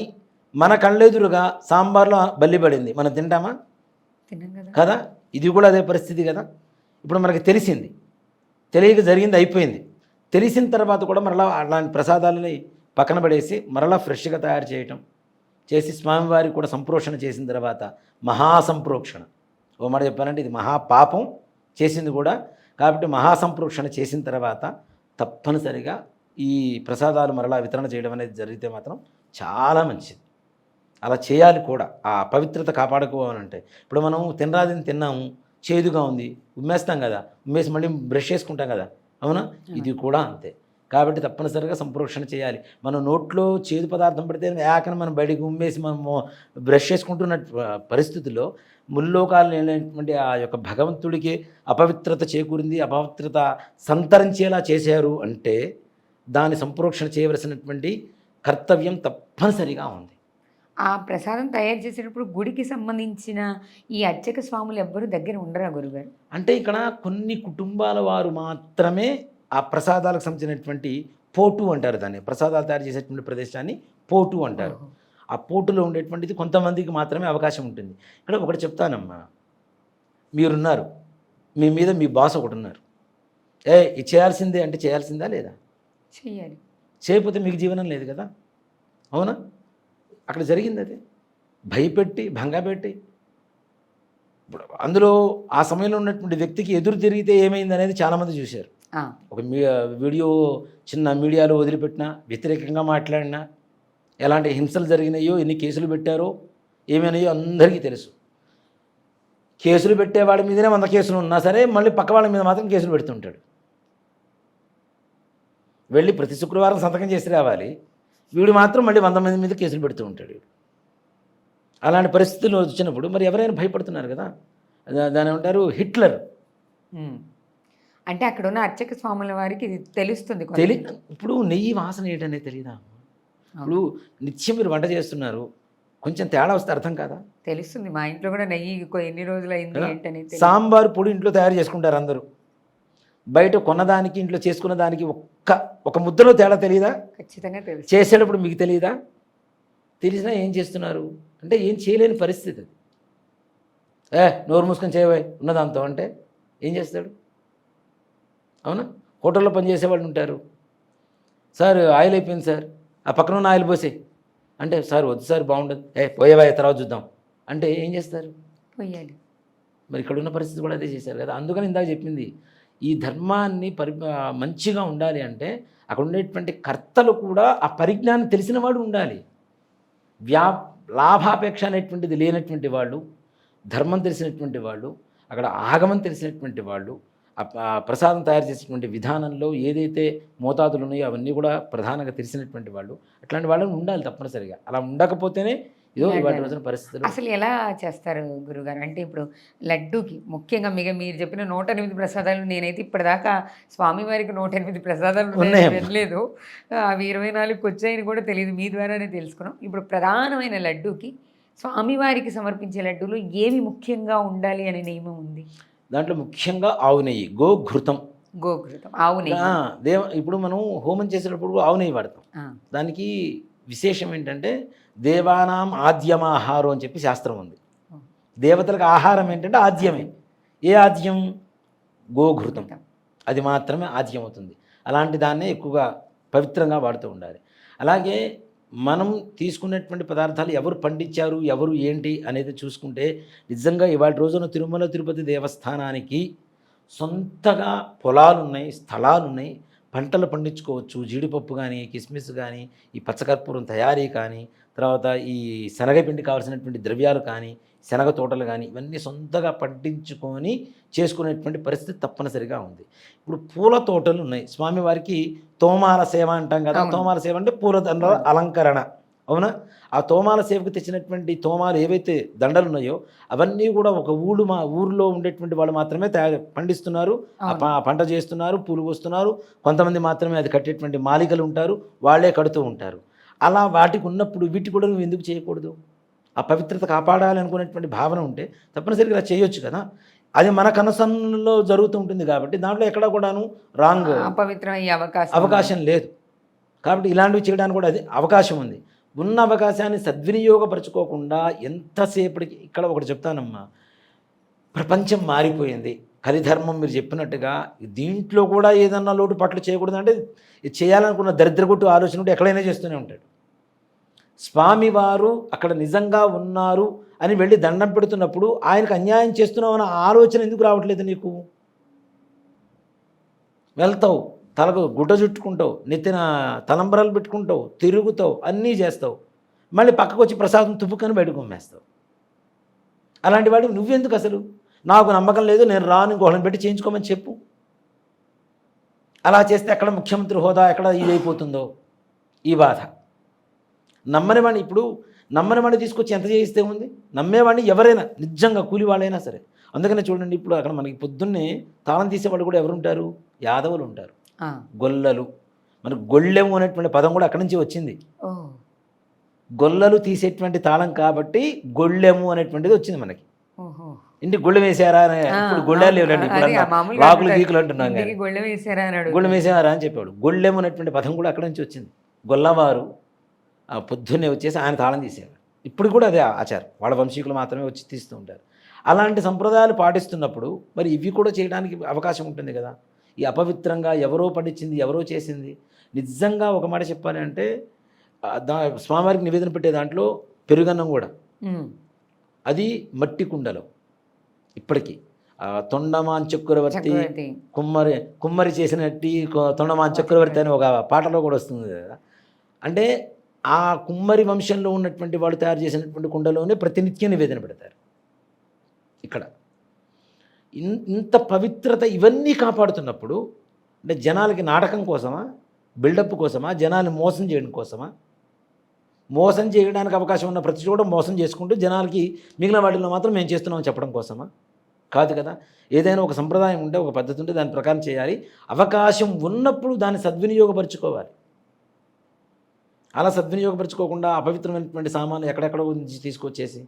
మన కళ్ళెదురుగా సాంబార్లో బల్లి పడింది, మనం తింటామా? తిన్నాం కదా. ఇది కూడా అదే పరిస్థితి కదా. ఇప్పుడు మనకి తెలిసింది, తెలియక జరిగింది, అయిపోయింది. తెలిసిన తర్వాత కూడా మరలా అలాంటి ప్రసాదాలని పక్కన పడేసి మరలా ఫ్రెష్గా తయారు చేయటం, చేసి స్వామివారికి కూడా సంప్రోక్షణ చేసిన తర్వాత మహాసంప్రోక్షణ, ఓ మాట చెప్పానంటే ఇది మహాపాపం చేసింది కూడా. కాబట్టి మహాసంప్రోక్షణ చేసిన తర్వాత తప్పనిసరిగా ఈ ప్రసాదాలు మరలా వితరణ చేయడం అనేది జరిగితే మాత్రం చాలా మంచిది. అలా చేయాలి కూడా. ఆ పవిత్రత కాపాడుకోవాలంటే ఇప్పుడు మనం తినరాదని తిన్నాము, చేదుగా ఉంది, ఉమ్మేస్తాం కదా, ఉమ్మేసి మళ్ళీ బ్రష్ చేసుకుంటాం కదా, అవునా? ఇది కూడా అంతే. కాబట్టి తప్పనిసరిగా సంప్రోక్షణ చేయాలి. మనం నోట్లో చేదు పదార్థం పడితే ఏకన మనం బయటికి ఉమ్మేసి మనము బ్రష్ చేసుకుంటున్న పరిస్థితుల్లో ముల్లోకాలను వెళ్ళినటువంటి ఆ యొక్క భగవంతుడికి అపవిత్రత చేకూరింది, అపవిత్రత సంతరించేలా చేశారు అంటే దాని సంప్రోక్షణ చేయవలసినటువంటి కర్తవ్యం తప్పనిసరిగా ఉంది. ఆ ప్రసాదం తయారు చేసేటప్పుడు గుడికి సంబంధించిన ఈ అర్చక స్వాములు ఎవ్వరూ దగ్గర ఉండరా గురుగారు? అంటే ఇక్కడ కొన్ని కుటుంబాల వారు మాత్రమే ఆ ప్రసాదాలకు సంబంధించినటువంటి పోటు అంటారు దాన్ని, ప్రసాదాలు తయారు చేసేటువంటి ప్రదేశాన్ని పోటు అంటారు. ఆ పోటులో ఉండేటువంటిది కొంతమందికి మాత్రమే అవకాశం ఉంటుంది. ఇక్కడ ఒకటి చెప్తానమ్మా, మీరున్నారు, మీ మీద మీ బాస్ ఒకటి ఉన్నారు, ఇది చేయాల్సిందే అంటే చేయాల్సిందా లేదా? చేయాలి. చేయకపోతే మీకు జీవనం లేదు కదా, అవునా? అక్కడ జరిగింది అదే, భయపెట్టి భంగపెట్టి. ఇప్పుడు అందులో ఆ సమయంలో ఉన్నటువంటి వ్యక్తికి ఎదురు తిరిగితే ఏమైంది అనేది చాలామంది చూశారు. ఒక వీడియో చిన్న మీడియాలో వదిలిపెట్టినా, వ్యతిరేకంగా మాట్లాడినా, ఎలాంటి హింసలు జరిగినాయో, ఎన్ని కేసులు పెట్టారో, ఏమైనాయో అందరికీ తెలుసు. కేసులు పెట్టేవాడి మీదనే 100 కేసులు ఉన్నా సరే మళ్ళీ పక్క వాళ్ళ మీద మాత్రం కేసులు పెడుతుంటాడు. వెళ్ళి ప్రతి శుక్రవారం సంతకం చేసి రావాలి, వీడు మాత్రం మళ్ళీ 100 మంది మీద కేసులు పెడుతూ ఉంటాడు. అలాంటి పరిస్థితులు వచ్చినప్పుడు మరి ఎవరైనా భయపడుతున్నారు కదా. దాని ఏమంటారు, హిట్లర్. అంటే అక్కడ ఉన్న అర్చక స్వాముల వారికి ఇది తెలుస్తుంది. ఇప్పుడు నెయ్యి వాసన ఏంటనేది తెలియదా? ఇప్పుడు నిత్యం మీరు వంట చేస్తున్నారు, కొంచెం తేడా వస్తే అర్థం కాదా? తెలుస్తుంది. మా ఇంట్లో కూడా నెయ్యి ఎన్ని రోజులు అయింది ఏంటని. సాంబార్ పొడి ఇంట్లో తయారు చేసుకుంటారు అందరూ, బయట కొన్నదానికి ఇంట్లో చేసుకున్న దానికి ఒక ముద్దలో తేడా తెలియదా? ఖచ్చితంగా తెలుసు. చేసేటప్పుడు మీకు తెలియదా? తెలిసినా ఏం చేస్తున్నారు అంటే ఏం చేయలేని పరిస్థితి అది. నోరు మూసుకొని చేయబోయ్ ఉన్నదాంతో అంటే ఏం చేస్తాడు? అవునా? హోటల్లో పనిచేసేవాళ్ళు ఉంటారు, సార్ ఆయిల్ అయిపోయింది సార్, ఆ పక్కన ఉన్న ఆయిల్ పోసే అంటే, సార్ వద్దు సార్ బాగుండదు, పోయేవా తర్వాత చూద్దాం అంటే ఏం చేస్తారు? పోయాలి. మరి ఇక్కడ ఉన్న పరిస్థితి కూడా అదే చేశారు కదా. అందుకని ఇందాక చెప్పింది, ఈ ధర్మాన్ని మంచిగా ఉండాలి అంటే అక్కడ ఉండేటువంటి కర్తలు కూడా ఆ పరిజ్ఞానం తెలిసిన వాడు ఉండాలి. లాభాపేక్ష అనేటువంటిది లేనటువంటి వాళ్ళు, ధర్మం తెలిసినటువంటి వాళ్ళు, అక్కడ ఆగమం తెలిసినటువంటి వాళ్ళు, ప్రసాదం తయారు చేసేటువంటి విధానంలో ఏదైతే మోతాదులు ఉన్నాయో అవన్నీ కూడా ప్రధానంగా తెలిసినటువంటి వాళ్ళు, అట్లాంటి వాళ్ళని ఉండాలి తప్పనిసరిగా. అలా ఉండకపోతేనే ఇదో ఇవాటి రోజున పరిస్థితులు. అసలు ఎలా చేస్తారు గురుగారు? అంటే ఇప్పుడు లడ్డూకి ముఖ్యంగా మీరు చెప్పిన 108 ప్రసాదాలు, నేనైతే ఇప్పటిదాకా స్వామివారికి 108 ప్రసాదాలు వెళ్ళలేదు, అవి 24కి వచ్చాయని కూడా తెలియదు, మీ ద్వారానే తెలుసుకున్నాం. ఇప్పుడు ప్రధానమైన లడ్డూకి, స్వామివారికి సమర్పించే లడ్డూలో ఏమి ముఖ్యంగా ఉండాలి అనే నియమం ఉంది? దాంట్లో ముఖ్యంగా ఆవు నెయ్యి, గోఘృతం, ఆవు నెయ్యి. ఇప్పుడు మనం హోమం చేసేటప్పుడు ఆవు నెయ్యి వాడతాం. దానికి విశేషం ఏంటంటే దేవానాం ఆద్యమాహారం అని చెప్పి శాస్త్రం ఉంది. దేవతలకు ఆహారం ఏంటంటే ఆద్యమే. ఏ ఆద్యం? గోఘృతం. అది మాత్రమే ఆద్యం అవుతుంది. అలాంటి దాన్నే ఎక్కువగా పవిత్రంగా వాడుతూ ఉండాలి. అలాగే మనం తీసుకున్నటువంటి పదార్థాలు ఎవరు పండించారు, ఎవరు ఏంటి అనేది చూసుకుంటే నిజంగా ఇవాళ రోజున తిరుమల తిరుపతి దేవస్థానానికి సొంతగా పొలాలున్నాయి, స్థలాలున్నాయి, పంటలు పండించుకోవచ్చు. జీడిపప్పు కానీ, కిస్మిస్ కానీ, ఈ పచ్చకర్పూరం తయారీ కానీ, తర్వాత ఈ శనగపిండి కావాల్సినటువంటి ద్రవ్యాలు కానీ, శనగ తోటలు కానీ, ఇవన్నీ సొంతగా పండించుకొని చేసుకునేటువంటి పరిస్థితి తప్పనిసరిగా ఉంది. ఇప్పుడు పూల తోటలు ఉన్నాయి. స్వామివారికి తోమాల సేవ అంటాం కదా. తోమాల సేవ అంటే పూలదండల అలంకరణ, అవునా? ఆ తోమాల సేవకు తెచ్చినటువంటి తోమాలు ఏవైతే దండలు ఉన్నాయో అవన్నీ కూడా ఒక ఊరిలో ఉండేటువంటి వాళ్ళు మాత్రమే పండిస్తున్నారు, ఆ పంట చేస్తున్నారు, పూలు కోస్తున్నారు. కొంతమంది మాత్రమే అది కట్టేటువంటి మాలికలు ఉంటారు, వాళ్ళే కడుతూ ఉంటారు. అలా వాటికి ఉన్నప్పుడు వీటి కూడా నువ్వు ఎందుకు చేయకూడదు? ఆ పవిత్రత కాపాడాలి అనుకునేటువంటి భావన ఉంటే తప్పనిసరిగా ఇలా చేయొచ్చు కదా. అది మన కనసంలో జరుగుతూ ఉంటుంది కాబట్టి దాంట్లో ఎక్కడ కూడాను రాంగ్ అపవిత్రమయ్యే అవకాశం లేదు. కాబట్టి ఇలాంటివి చేయడానికి కూడా అది అవకాశం ఉంది. ఉన్న అవకాశాన్ని సద్వినియోగపరచుకోకుండా ఎంతసేపటికి ఇక్కడ ఒకటి చెప్తానమ్మా, ప్రపంచం మారిపోయింది. కలిధర్మం మీరు చెప్పినట్టుగా దీంట్లో కూడా ఏదన్నా లోటుపాట్లు చేయకూడదు అంటే చేయాలనుకున్న దరిద్రగొట్టు ఆలోచన ఉంటే ఎక్కడైనా చేస్తూనే ఉంటాడు. స్వామివారు అక్కడ నిజంగా ఉన్నారు అని వెళ్ళి దండం పెడుతున్నప్పుడు ఆయనకు అన్యాయం చేస్తున్నావు అన్న ఆలోచన ఎందుకు రావట్లేదు నీకు? వెళ్తావు, తలకు గుడ్డ చుట్టుకుంటావు, నెత్తిన తలంబరాలు పెట్టుకుంటావు, తిరుగుతావు, అన్నీ చేస్తావు, మళ్ళీ పక్కకు వచ్చి ప్రసాదం తుప్పుకొని బయటకు ఉమ్మేస్తావు. అలాంటి వాడికి నువ్వెందుకు అసలు? నాకు నమ్మకం లేదు, నేను రాను, ఇంకోళ్ళని పెట్టి చేయించుకోమని చెప్పు. అలా చేస్తే ఎక్కడ ముఖ్యమంత్రి హోదా ఎక్కడ ఇదైపోతుందో ఈ బాధ. నమ్మనివాడిని ఇప్పుడు నమ్మనివాడిని తీసుకొచ్చి ఎంత చేయిస్తే ఉంది? నమ్మేవాడిని ఎవరైనా నిజంగా కూలి వాళ్ళైనా సరే. అందుకనే చూడండి, ఇప్పుడు అక్కడ మనకి పొద్దున్నే తాళం తీసేవాళ్ళు కూడా ఎవరుంటారు? యాదవులు ఉంటారు, గొల్లలు. మనకు గొళ్ళెము అనేటువంటి పదం కూడా అక్కడి నుంచి వచ్చింది. గొల్లలు తీసేటువంటి తాళం కాబట్టి గొళ్ళెము అనేటువంటిది వచ్చింది మనకి. ఇంటికి గొళ్ళెం వేసారా? ఇప్పుడు గొళ్ళెలు లేవులండి, ఇప్పుడు రాకులు గీకులు అంటున్నాం కానీ గొళ్ళెం వేసారా అని చెప్పేవాడు. గొళ్ళెము అనేటువంటి పదం కూడా అక్కడి నుంచి వచ్చింది. గొల్లవారు పొద్దున్నే వచ్చేసి ఆయన తాళం తీసేవారు. ఇప్పుడు కూడా అదే ఆచారం, వాళ్ళ వంశీకులు మాత్రమే వచ్చి తీస్తూ ఉంటారు. అలాంటి సంప్రదాయాలు పాటిస్తున్నప్పుడు మరి ఇవి కూడా చేయడానికి అవకాశం ఉంటుంది కదా. ఈ అపవిత్రంగా ఎవరో పండించింది, ఎవరో చేసింది. నిజంగా ఒక మాట చెప్పాలి అంటే స్వామివారికి నివేదన పెట్టే దాంట్లో పెరుగన్నం కూడా అది మట్టి కుండలో. ఇప్పటికీ తొండమాన్ చక్రవర్తి కుమ్మరి చేసినట్టు తొండమాన్ చక్రవర్తి అని ఒక పాటలో కూడా వస్తుంది కదా. అంటే ఆ కుమ్మరి వంశంలో ఉన్నటువంటి వాళ్ళు తయారు చేసినటువంటి కుండలోనే ప్రతినిత్యం నివేదన పెడతారు. ఇక్కడ ఇంత పవిత్రత ఇవన్నీ కాపాడుతున్నప్పుడు అంటే జనాలకి నాటకం కోసమా, బిల్డప్ కోసమా, జనాన్ని మోసం చేయడం కోసమా? మోసం చేయడానికి అవకాశం ఉన్న ప్రతి చోట మోసం చేసుకుంటూ జనాలకి మిగిలిన వాటిలో మాత్రం మేము చేస్తున్నామని చెప్పడం కోసమా? కాదు కదా. ఏదైనా ఒక సంప్రదాయం ఉంటే, ఒక పద్ధతి ఉంటే దాని ప్రకారం చేయాలి. అవకాశం ఉన్నప్పుడు దాన్ని సద్వినియోగపరచుకోవాలి. అలా సద్వినియోగపరచుకోకుండా అపవిత్రమైనటువంటి సామాన్లు ఎక్కడెక్కడో నుంచి తీసుకొచ్చేసి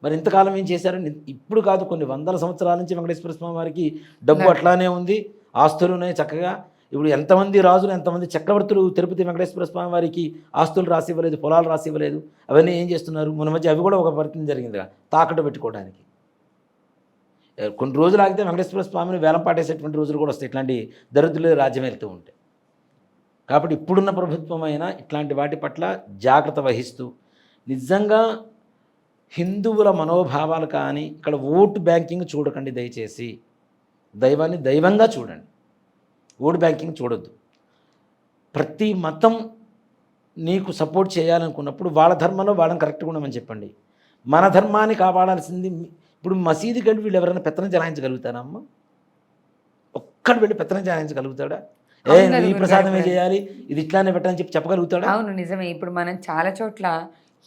మరి ఇంతకాలం ఏం చేశారు? ఇప్పుడు కాదు, కొన్ని వందల సంవత్సరాల నుంచి వెంకటేశ్వర స్వామి వారికి డబ్బు అట్లానే ఉంది, ఆస్తులు ఉన్నాయి చక్కగా. ఇప్పుడు ఎంతమంది రాజులు, ఎంతమంది చక్రవర్తులు తిరుపతి వెంకటేశ్వర స్వామి వారికి ఆస్తులు రాసి ఇవ్వలేదు, పొలాలు రాసి ఇవ్వలేదు. అవన్నీ ఏం చేస్తున్నారు? మన మధ్య అవి కూడా ఒక పరిస్థితి జరిగిందిగా, తాకట్టు పెట్టుకోవడానికి. కొన్ని రోజులు ఆగితే వెంకటేశ్వర స్వామిని వేలం పాటేసేటువంటి రోజులు కూడా వస్తాయి, ఇట్లాంటి దరిద్రులు రాజ్యం వెళ్తూ ఉంటే. కాబట్టి ఇప్పుడున్న ప్రభుత్వం అయినా ఇట్లాంటి వాటి పట్ల జాగ్రత్త వహిస్తూ నిజంగా హిందువుల మనోభావాలు కానీ ఇక్కడ ఓటు బ్యాంకింగ్ చూడకండి దయచేసి. దైవాన్ని దైవంగా చూడండి, ఓటు బ్యాంకింగ్ చూడొద్దు. ప్రతి మతం నీకు సపోర్ట్ చేయాలనుకున్నప్పుడు వాళ్ళ ధర్మంలో వాళ్ళని కరెక్ట్గా ఉండమని చెప్పండి. మన ధర్మాన్ని కాపాడాల్సింది. ఇప్పుడు మసీదుకి వెళ్ళి వీళ్ళు ఎవరైనా పెత్తనం చెలాయించగలుగుతారమ్మా? ఒక్కడు వెళ్ళి పెత్తనం చెలాయించగలుగుతాడా? ఈ ప్రసాదమే చేయాలి, ఇది ఇట్లానే పెట్టని చెప్పగలుగుతాడా? అవును, నిజమే. ఇప్పుడు మనం చాలా చోట్ల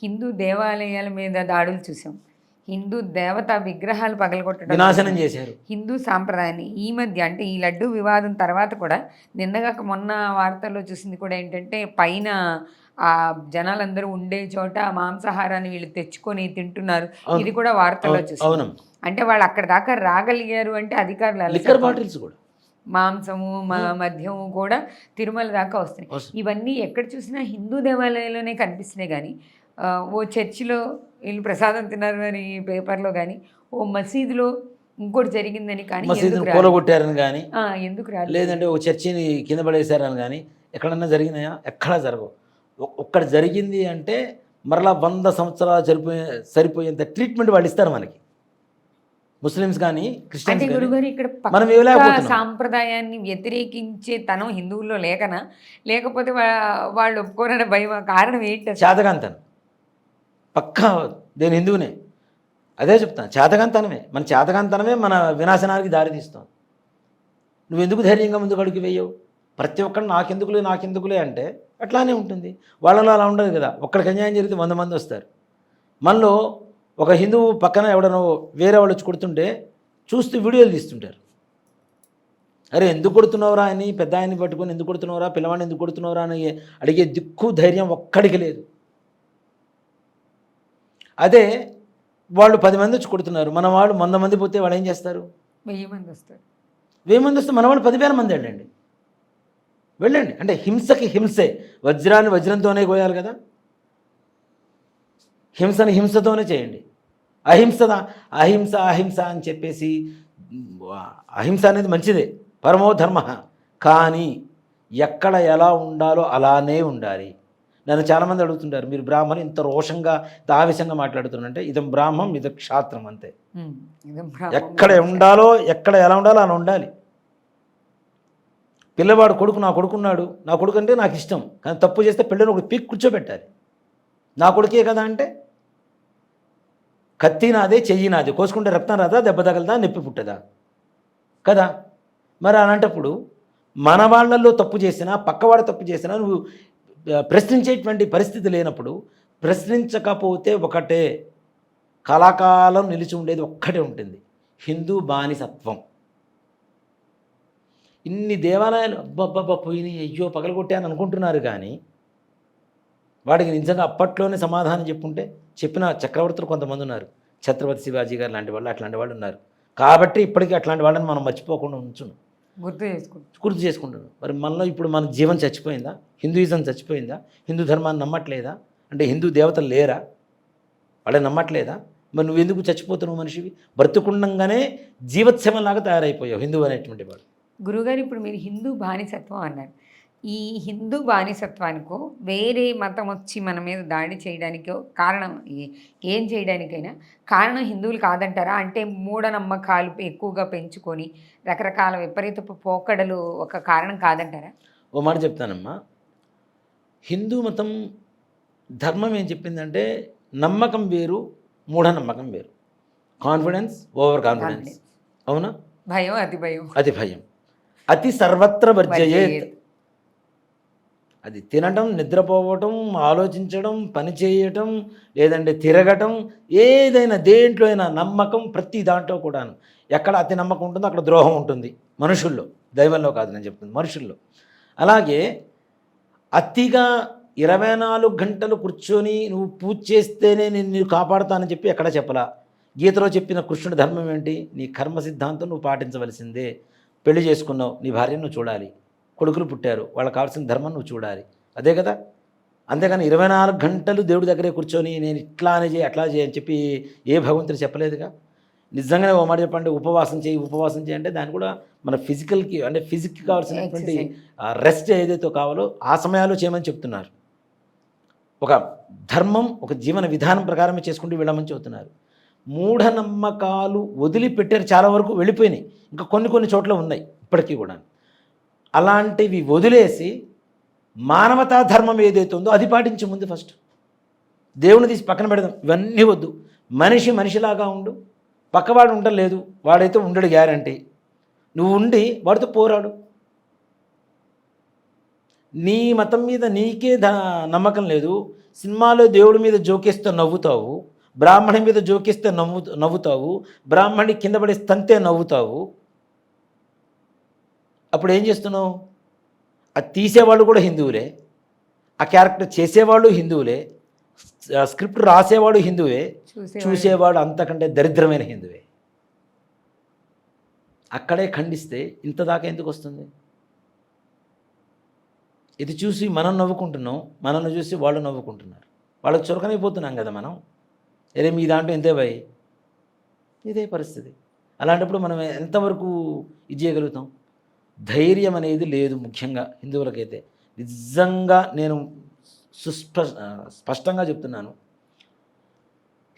హిందూ దేవాలయాల మీద దాడులు చూసాం, హిందూ దేవతా విగ్రహాలు పగలగొట్టడం, వినాశనం చేశారు హిందూ సాంప్రదాయాన్ని. ఈ మధ్య అంటే ఈ లడ్డు వివాదం తర్వాత కూడా నిన్నగాక మొన్న వార్తల్లో చూసింది కూడా ఏంటంటే పైన ఆ జనాలందరూ ఉండే చోట మాంసాహారాన్ని వీళ్ళు తెచ్చుకొని తింటున్నారు. ఇది కూడా వార్తల్లో చూసాం. అంటే వాళ్ళు అక్కడ దాకా రాగలిగారు అంటే అధికారులు మాంసము మద్యము కూడా తిరుమల దాకా వస్తున్నాయి. ఇవన్నీ ఎక్కడ చూసినా హిందూ దేవాలయాల్లోనే కనిపిస్తున్నాయి. కానీ ఓ చర్చిలో వీళ్ళు ప్రసాదం తిన్నారు అని పేపర్లో కానీ, ఓ మసీదులో ఇంకోటి జరిగిందని కానీ, కూలగొట్టారని కానీ, ఎందుకు రాదు? లేదంటే ఒక చర్చిని కింద పడేశారని కానీ ఎక్కడన్నా జరిగినాయా? ఎక్కడా జరగవు. ఒక్కటి జరిగింది అంటే మరలా 100 సంవత్సరాలు సరిపోయేంత ట్రీట్మెంట్ వాళ్ళు ఇస్తారు మనకి. ముస్లిమ్స్ కానీ క్రిస్టియన్స్ అంటే కానీ. గురుగారు ఇక్కడ మనం పక్కా ఇవ్వలేకపోతున్నాం. సాంప్రదాయాన్ని వ్యతిరేకించే తనం హిందువుల్లో లేకనా, లేకపోతే వాళ్ళు ఒప్పుకోరనే భయం? కారణం ఏంటి అసలు? చేతగాంతనం పక్కా. నేను హిందువునే, అదే చెప్తాను. చేతగాంతనమే, మన చేతగాంతనమే మన వినాశనానికి దారితీస్తాం. నువ్వు ఎందుకు ధైర్యంగా ముందుకు అడుగు వేయవు? ప్రతి ఒక్కరు నాకెందుకులే అంటే అట్లానే ఉంటుంది. వాళ్ళలో అలా ఉండదు కదా. ఒక్కడికి అన్యాయం జరిగితే 100 మంది వస్తారు. మనలో ఒక హిందువు పక్కన ఎవడనో వేరే వాళ్ళు వచ్చి కొడుతుంటే చూస్తూ వీడియోలు తీస్తుంటారు. అరే ఎందుకు కొడుతున్నావురా అని, పెద్ద ఆయన్ని పట్టుకొని ఎందుకు కొడుతున్నావురా, పిల్లవాడిని ఎందుకు కొడుతున్నావురా అని అడిగే దిక్కు ధైర్యం ఒక్కడికి లేదు. అదే వాళ్ళు 10 మంది వచ్చి కొడుతున్నారు, మన వాళ్ళు 100 మంది పోతే వాళ్ళు ఏం చేస్తారు? 1000 మంది వస్తారు. 1000 మంది వస్తే మన వాళ్ళు 10,000 మంది వెళ్ళండి. అంటే హింసకి హింసే. వజ్రాన్ని వజ్రంతోనే కోయాలి కదా. హింసని హింసతోనే చేయండి. అహింస అని చెప్పేసి, అహింస అనేది మంచిదే, పరమో ధర్మ. కానీ ఎక్కడ ఎలా ఉండాలో అలానే ఉండాలి. నన్ను చాలామంది అడుగుతుంటారు, మీరు బ్రాహ్మణులు ఇంత రోషంగా ఇంత ఆవేశంగా మాట్లాడుతున్నారంటే, ఇదం బ్రాహ్మం ఇదం క్షాత్రం అంతే. ఎక్కడ ఉండాలో, ఎక్కడ ఎలా ఉండాలో అలా ఉండాలి. పిల్లవాడు కొడుకు, నా కొడుకున్నాడు, నా కొడుకు అంటే నాకు ఇష్టం, కానీ తప్పు చేస్తే పిల్లని ఒకటి పీక్ కూర్చోబెట్టాలి. నా కొడుకే కదా అంటే, కత్తి నాదే, చెయ్యి నాదే, కోసుకుంటే రక్తం రాదా, దెబ్బ తగలదా, నొప్పి పుట్టదా కదా. మరి అలాంటప్పుడు మన వాళ్ళల్లో తప్పు చేసినా, పక్కవాడు తప్పు చేసినా నువ్వు ప్రశ్నించేటువంటి పరిస్థితి లేనప్పుడు, ప్రశ్నించకపోతే ఒకటే కళాకాలం నిలిచి ఉండేది ఒక్కటే ఉంటుంది, హిందూ బానిసత్వం. ఇన్ని దేవాలయాలు అబ్బబ్బబ్బా పోయినాయి, అయ్యో పగలగొట్టాను అనుకుంటున్నారు. కానీ వాడికి నిజంగా అప్పట్లోనే సమాధానం చెప్పుంటే చెప్పిన చక్రవర్తులు కొంతమంది ఉన్నారు. ఛత్రపతి శివాజీ గారు లాంటి వాళ్ళు, అట్లాంటి వాళ్ళు ఉన్నారు. కాబట్టి ఇప్పటికీ అట్లాంటి వాళ్ళని మనం మర్చిపోకుండా ఉంచును, గుర్తు చేసుకుంటున్నాం. మరి మనలో ఇప్పుడు మన జీవం చచ్చిపోయిందా? హిందూయిజం చచ్చిపోయిందా? హిందూ ధర్మాన్ని నమ్మట్లేదా? అంటే హిందూ దేవతలు లేరా? వాళ్ళని నమ్మట్లేదా? మరి నువ్వు ఎందుకు చచ్చిపోతున్నావు? మనిషివి బ్రతుకుండంగానే జీవోత్సవంలాగా తయారైపోయావు హిందువు అనేటువంటి వాడు. గురుగారు, ఇప్పుడు మీరు హిందూ బానిసత్వం అన్నారు. ఈ హిందూ బానిసత్వానికో, వేరే మతం వచ్చి మన మీద దాడి చేయడానికో కారణం, ఏం చేయడానికైనా కారణం హిందువులు కాదంటారా? అంటే మూఢనమ్మకాలు ఎక్కువగా పెంచుకొని రకరకాల విపరీతపు పోకడలు ఒక కారణం కాదంటారా? ఓ మాట చెప్తానమ్మా. హిందూ మతం ధర్మం ఏం చెప్పిందంటే, నమ్మకం వేరు, మూఢనమ్మకం వేరు. Confidence, over confidence. అవునా? భయం, అతి భయం. అతి సర్వత్ర వర్జయేత్. అది తినటం, నిద్రపోవటం, ఆలోచించడం, పని చేయటం, లేదంటే తిరగటం, ఏదైనా దేంట్లో అయినా నమ్మకం, ప్రతి దాంట్లో కూడాను. ఎక్కడ అతి నమ్మకం ఉంటుందో అక్కడ ద్రోహం ఉంటుంది మనుషుల్లో, దైవంలో కాదు నేను చెప్తుంది, మనుషుల్లో. అలాగే అతిగా 24 గంటలు కూర్చొని నువ్వు పూజ చేస్తేనే నేను కాపాడుతానని చెప్పి ఎక్కడ చెప్పలా. గీతలో చెప్పిన కృష్ణుడి ధర్మం ఏంటి? నీ కర్మ సిద్ధాంతం నువ్వు పాటించవలసిందే. పెళ్లి చేసుకున్నావు, నీ భార్యను నువ్వు చూడాలి, కొడుకులు పుట్టారు, వాళ్ళకి కావాల్సిన ధర్మం నువ్వు చూడాలి, అదే కదా. అంతేగాని 24 గంటలు దేవుడి దగ్గరే కూర్చొని నేను ఇట్లానే చేయి అట్లా చేయి అని చెప్పి ఏ భగవంతుడు చెప్పలేదుగా. నిజంగానే ఓ మాట చెప్పండి, ఉపవాసం చేయి అంటే దాన్ని కూడా మన ఫిజికల్కి, అంటే ఫిజిక్కి కావాల్సినటువంటి రెస్ట్ ఏదైతే కావాలో ఆ సమయాల్లో చేయమని చెప్తున్నారు. ఒక ధర్మం, ఒక జీవన విధానం ప్రకారమే చేసుకుంటూ వెళ్ళమని చెబుతున్నారు. మూఢనమ్మకాలు వదిలిపెట్టారు, చాలా వరకు వెళ్ళిపోయినాయి, ఇంకా కొన్ని చోట్ల ఉన్నాయి ఇప్పటికీ కూడా. అలాంటివి వదిలేసి మానవతా ధర్మం ఏదైతే ఉందో అది పాటించే ముందు ఫస్ట్ దేవుని తీసి పక్కన పెడదాం, ఇవన్నీ వద్దు. మనిషిలాగా ఉండు, పక్కవాడు ఉండలేదు, వాడైతే ఉండడు గ్యారంటీ. నువ్వు ఉండి వాడితో పోరాడు. నీ మతం మీద నీకే నమ్మకం లేదు, సినిమాలో దేవుడి మీద జోకేస్తే నవ్వుతావు, బ్రాహ్మణి మీద జోకిస్తే నవ్వుతావు, బ్రాహ్మణి కింద పడి తంతే నవ్వుతావు. అప్పుడు ఏం చేస్తున్నావు? అది తీసేవాళ్ళు కూడా హిందువులే, ఆ క్యారెక్టర్ చేసేవాళ్ళు హిందువులే, స్క్రిప్ట్ రాసేవాడు హిందువే, చూసేవాడు అంతకంటే దరిద్రమైన హిందువే. అక్కడే ఖండిస్తే ఇంత దాకా ఎందుకు వస్తుంది? ఇది చూసి మనం నవ్వుకుంటున్నాం, మనల్ని చూసి వాళ్ళు నవ్వుకుంటున్నారు, వాళ్ళకి చురకనైపోతున్నాం కదా మనం. అరే మీ దాంట్లో ఎంతే భయ్, ఇదే పరిస్థితి. అలాంటప్పుడు మనం ఎంతవరకు ఇది చేయగలుగుతాం? ధైర్యం అనేది లేదు, ముఖ్యంగా హిందువులకైతే. నిజంగా నేను స్పష్టంగా చెప్తున్నాను.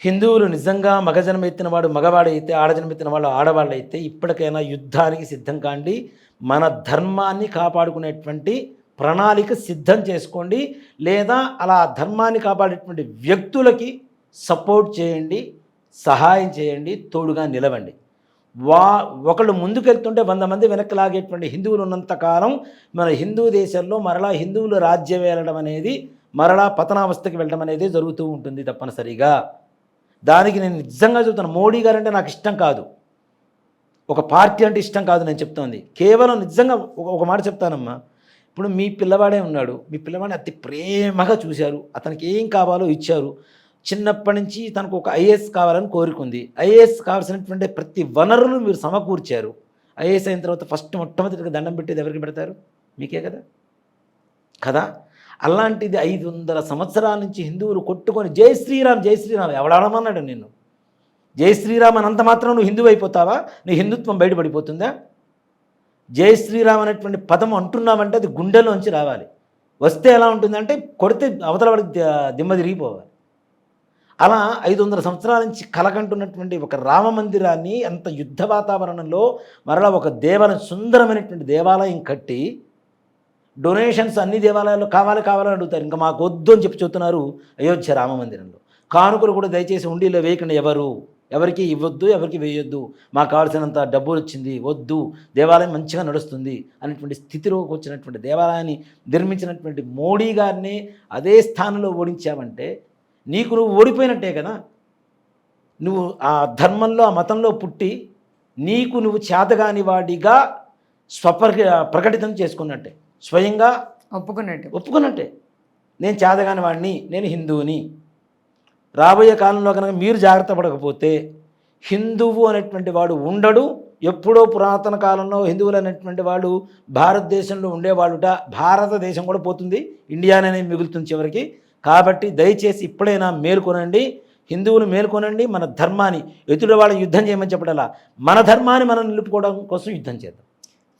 హిందువులు నిజంగా మగజన్మ ఎత్తినవాడు మగవాడైతే, ఆడజన్మ ఎత్తినవాడు ఆడవాళ్ళైతే ఇప్పటికైనా యుద్ధానికి సిద్ధం కాండి. మన ధర్మాన్ని కాపాడుకునేటువంటి ప్రణాళిక సిద్ధం చేసుకోండి. లేదా అలా ధర్మాన్ని కాపాడేటువంటి వ్యక్తులకి సపోర్ట్ చేయండి, సహాయం చేయండి, తోడుగా నిలవండి. ఒకళ్ళు ముందుకెళ్తుంటే 100 మంది వెనక్కి లాగేటువంటి హిందువులు ఉన్నంతకాలం మన హిందూ దేశంలో మరలా హిందువులు రాజ్యం వెళ్ళడం అనేది, మరలా పతనావస్థకి వెళ్ళడం అనేది జరుగుతూ ఉంటుంది తప్పనిసరిగా. దానికి నేను నిజంగా చెప్తాను, మోడీ గారు అంటే నాకు ఇష్టం కాదు, ఒక పార్టీ అంటే ఇష్టం కాదు నేను చెప్తోంది. కేవలం నిజంగా ఒక మాట చెప్తానమ్మా. ఇప్పుడు మీ పిల్లవాడే ఉన్నాడు, మీ పిల్లవాడిని అతి ప్రేమగా చూశారు, అతనికి ఏం కావాలో ఇచ్చారు. చిన్నప్పటి నుంచి తనకు ఒక ఐఏఎస్ కావాలని కోరుకుంది. ఐఏఎస్ కావాల్సినటువంటి ప్రతి వనరులు మీరు సమకూర్చారు. ఐఏఎస్ అయిన తర్వాత మొట్టమొదటిగా దండం పెట్టేది ఎవరికి పెడతారు? మీకే కదా కదా. అలాంటిది 500 సంవత్సరాల నుంచి హిందువులు కొట్టుకొని జై శ్రీరామ్ జై శ్రీరామ్ ఎవడాడమన్నాడు నిన్ను? జై శ్రీరామ్ అని అంత మాత్రం నువ్వు హిందువు అయిపోతావా? నీ హిందుత్వం బయటపడిపోతుందా? జై శ్రీరామ్ అనేటువంటి పదం అంటున్నామంటే అది గుండెలోంచి రావాలి. వస్తే ఎలా ఉంటుందంటే కొడితే అవతల వాడికి దిమ్మ తిరిగిపోవాలి. అలా 500 సంవత్సరాల నుంచి కలకంటున్నటువంటి ఒక రామ మందిరాన్ని అంత యుద్ధ వాతావరణంలో మరలా ఒక సుందరమైనటువంటి దేవాలయం కట్టి డొనేషన్స్ అన్ని దేవాలయాల్లో కావాలని అడుగుతారు. ఇంకా మాకు వద్దు అని చెప్తున్నారు అయోధ్య రామ మందిరంలో. కానుకలు కూడా దయచేసి హుండీలో వేయకండి, ఎవరికి ఇవ్వద్దు, ఎవరికి వేయొద్దు, మాకు కావాల్సినంత డబ్బులు వచ్చింది వద్దు, దేవాలయం మంచిగా నడుస్తుంది అనేటువంటి స్థితిలోకి వచ్చినటువంటి దేవాలయాన్ని నిర్మించినటువంటి మోడీ గారిని అదే స్థానంలో ఓడించావంటే నీకు నువ్వు ఓడిపోయినట్టే కదా. నువ్వు ఆ ధర్మంలో ఆ మతంలో పుట్టి నీకు నువ్వు చేతగాని వాడిగా ప్రకటితం చేసుకున్నట్టే, స్వయంగా ఒప్పుకున్నట్టే. నేను చేతగాని వాడిని, నేను హిందువుని. రాబోయే కాలంలో కనుక మీరు జాగ్రత్త పడకపోతే హిందువు అనేటువంటి వాడు ఉండడు. ఎప్పుడో పురాతన కాలంలో హిందువులు అనేటువంటి వాడు భారతదేశంలో ఉండేవాళ్ళుట. భారతదేశం కూడా పోతుంది, ఇండియానే మిగులుతుంది చివరికి. కాబట్టి దయచేసి ఇప్పుడైనా మేల్కొనండి, హిందువులు మేల్కొనండి. మన ధర్మాన్ని ఎదుటి వాళ్ళని యుద్ధం చేయమని చెప్పడలా, మన ధర్మాన్ని మనం నిలుపుకోవడం కోసం యుద్ధం చేద్దాం.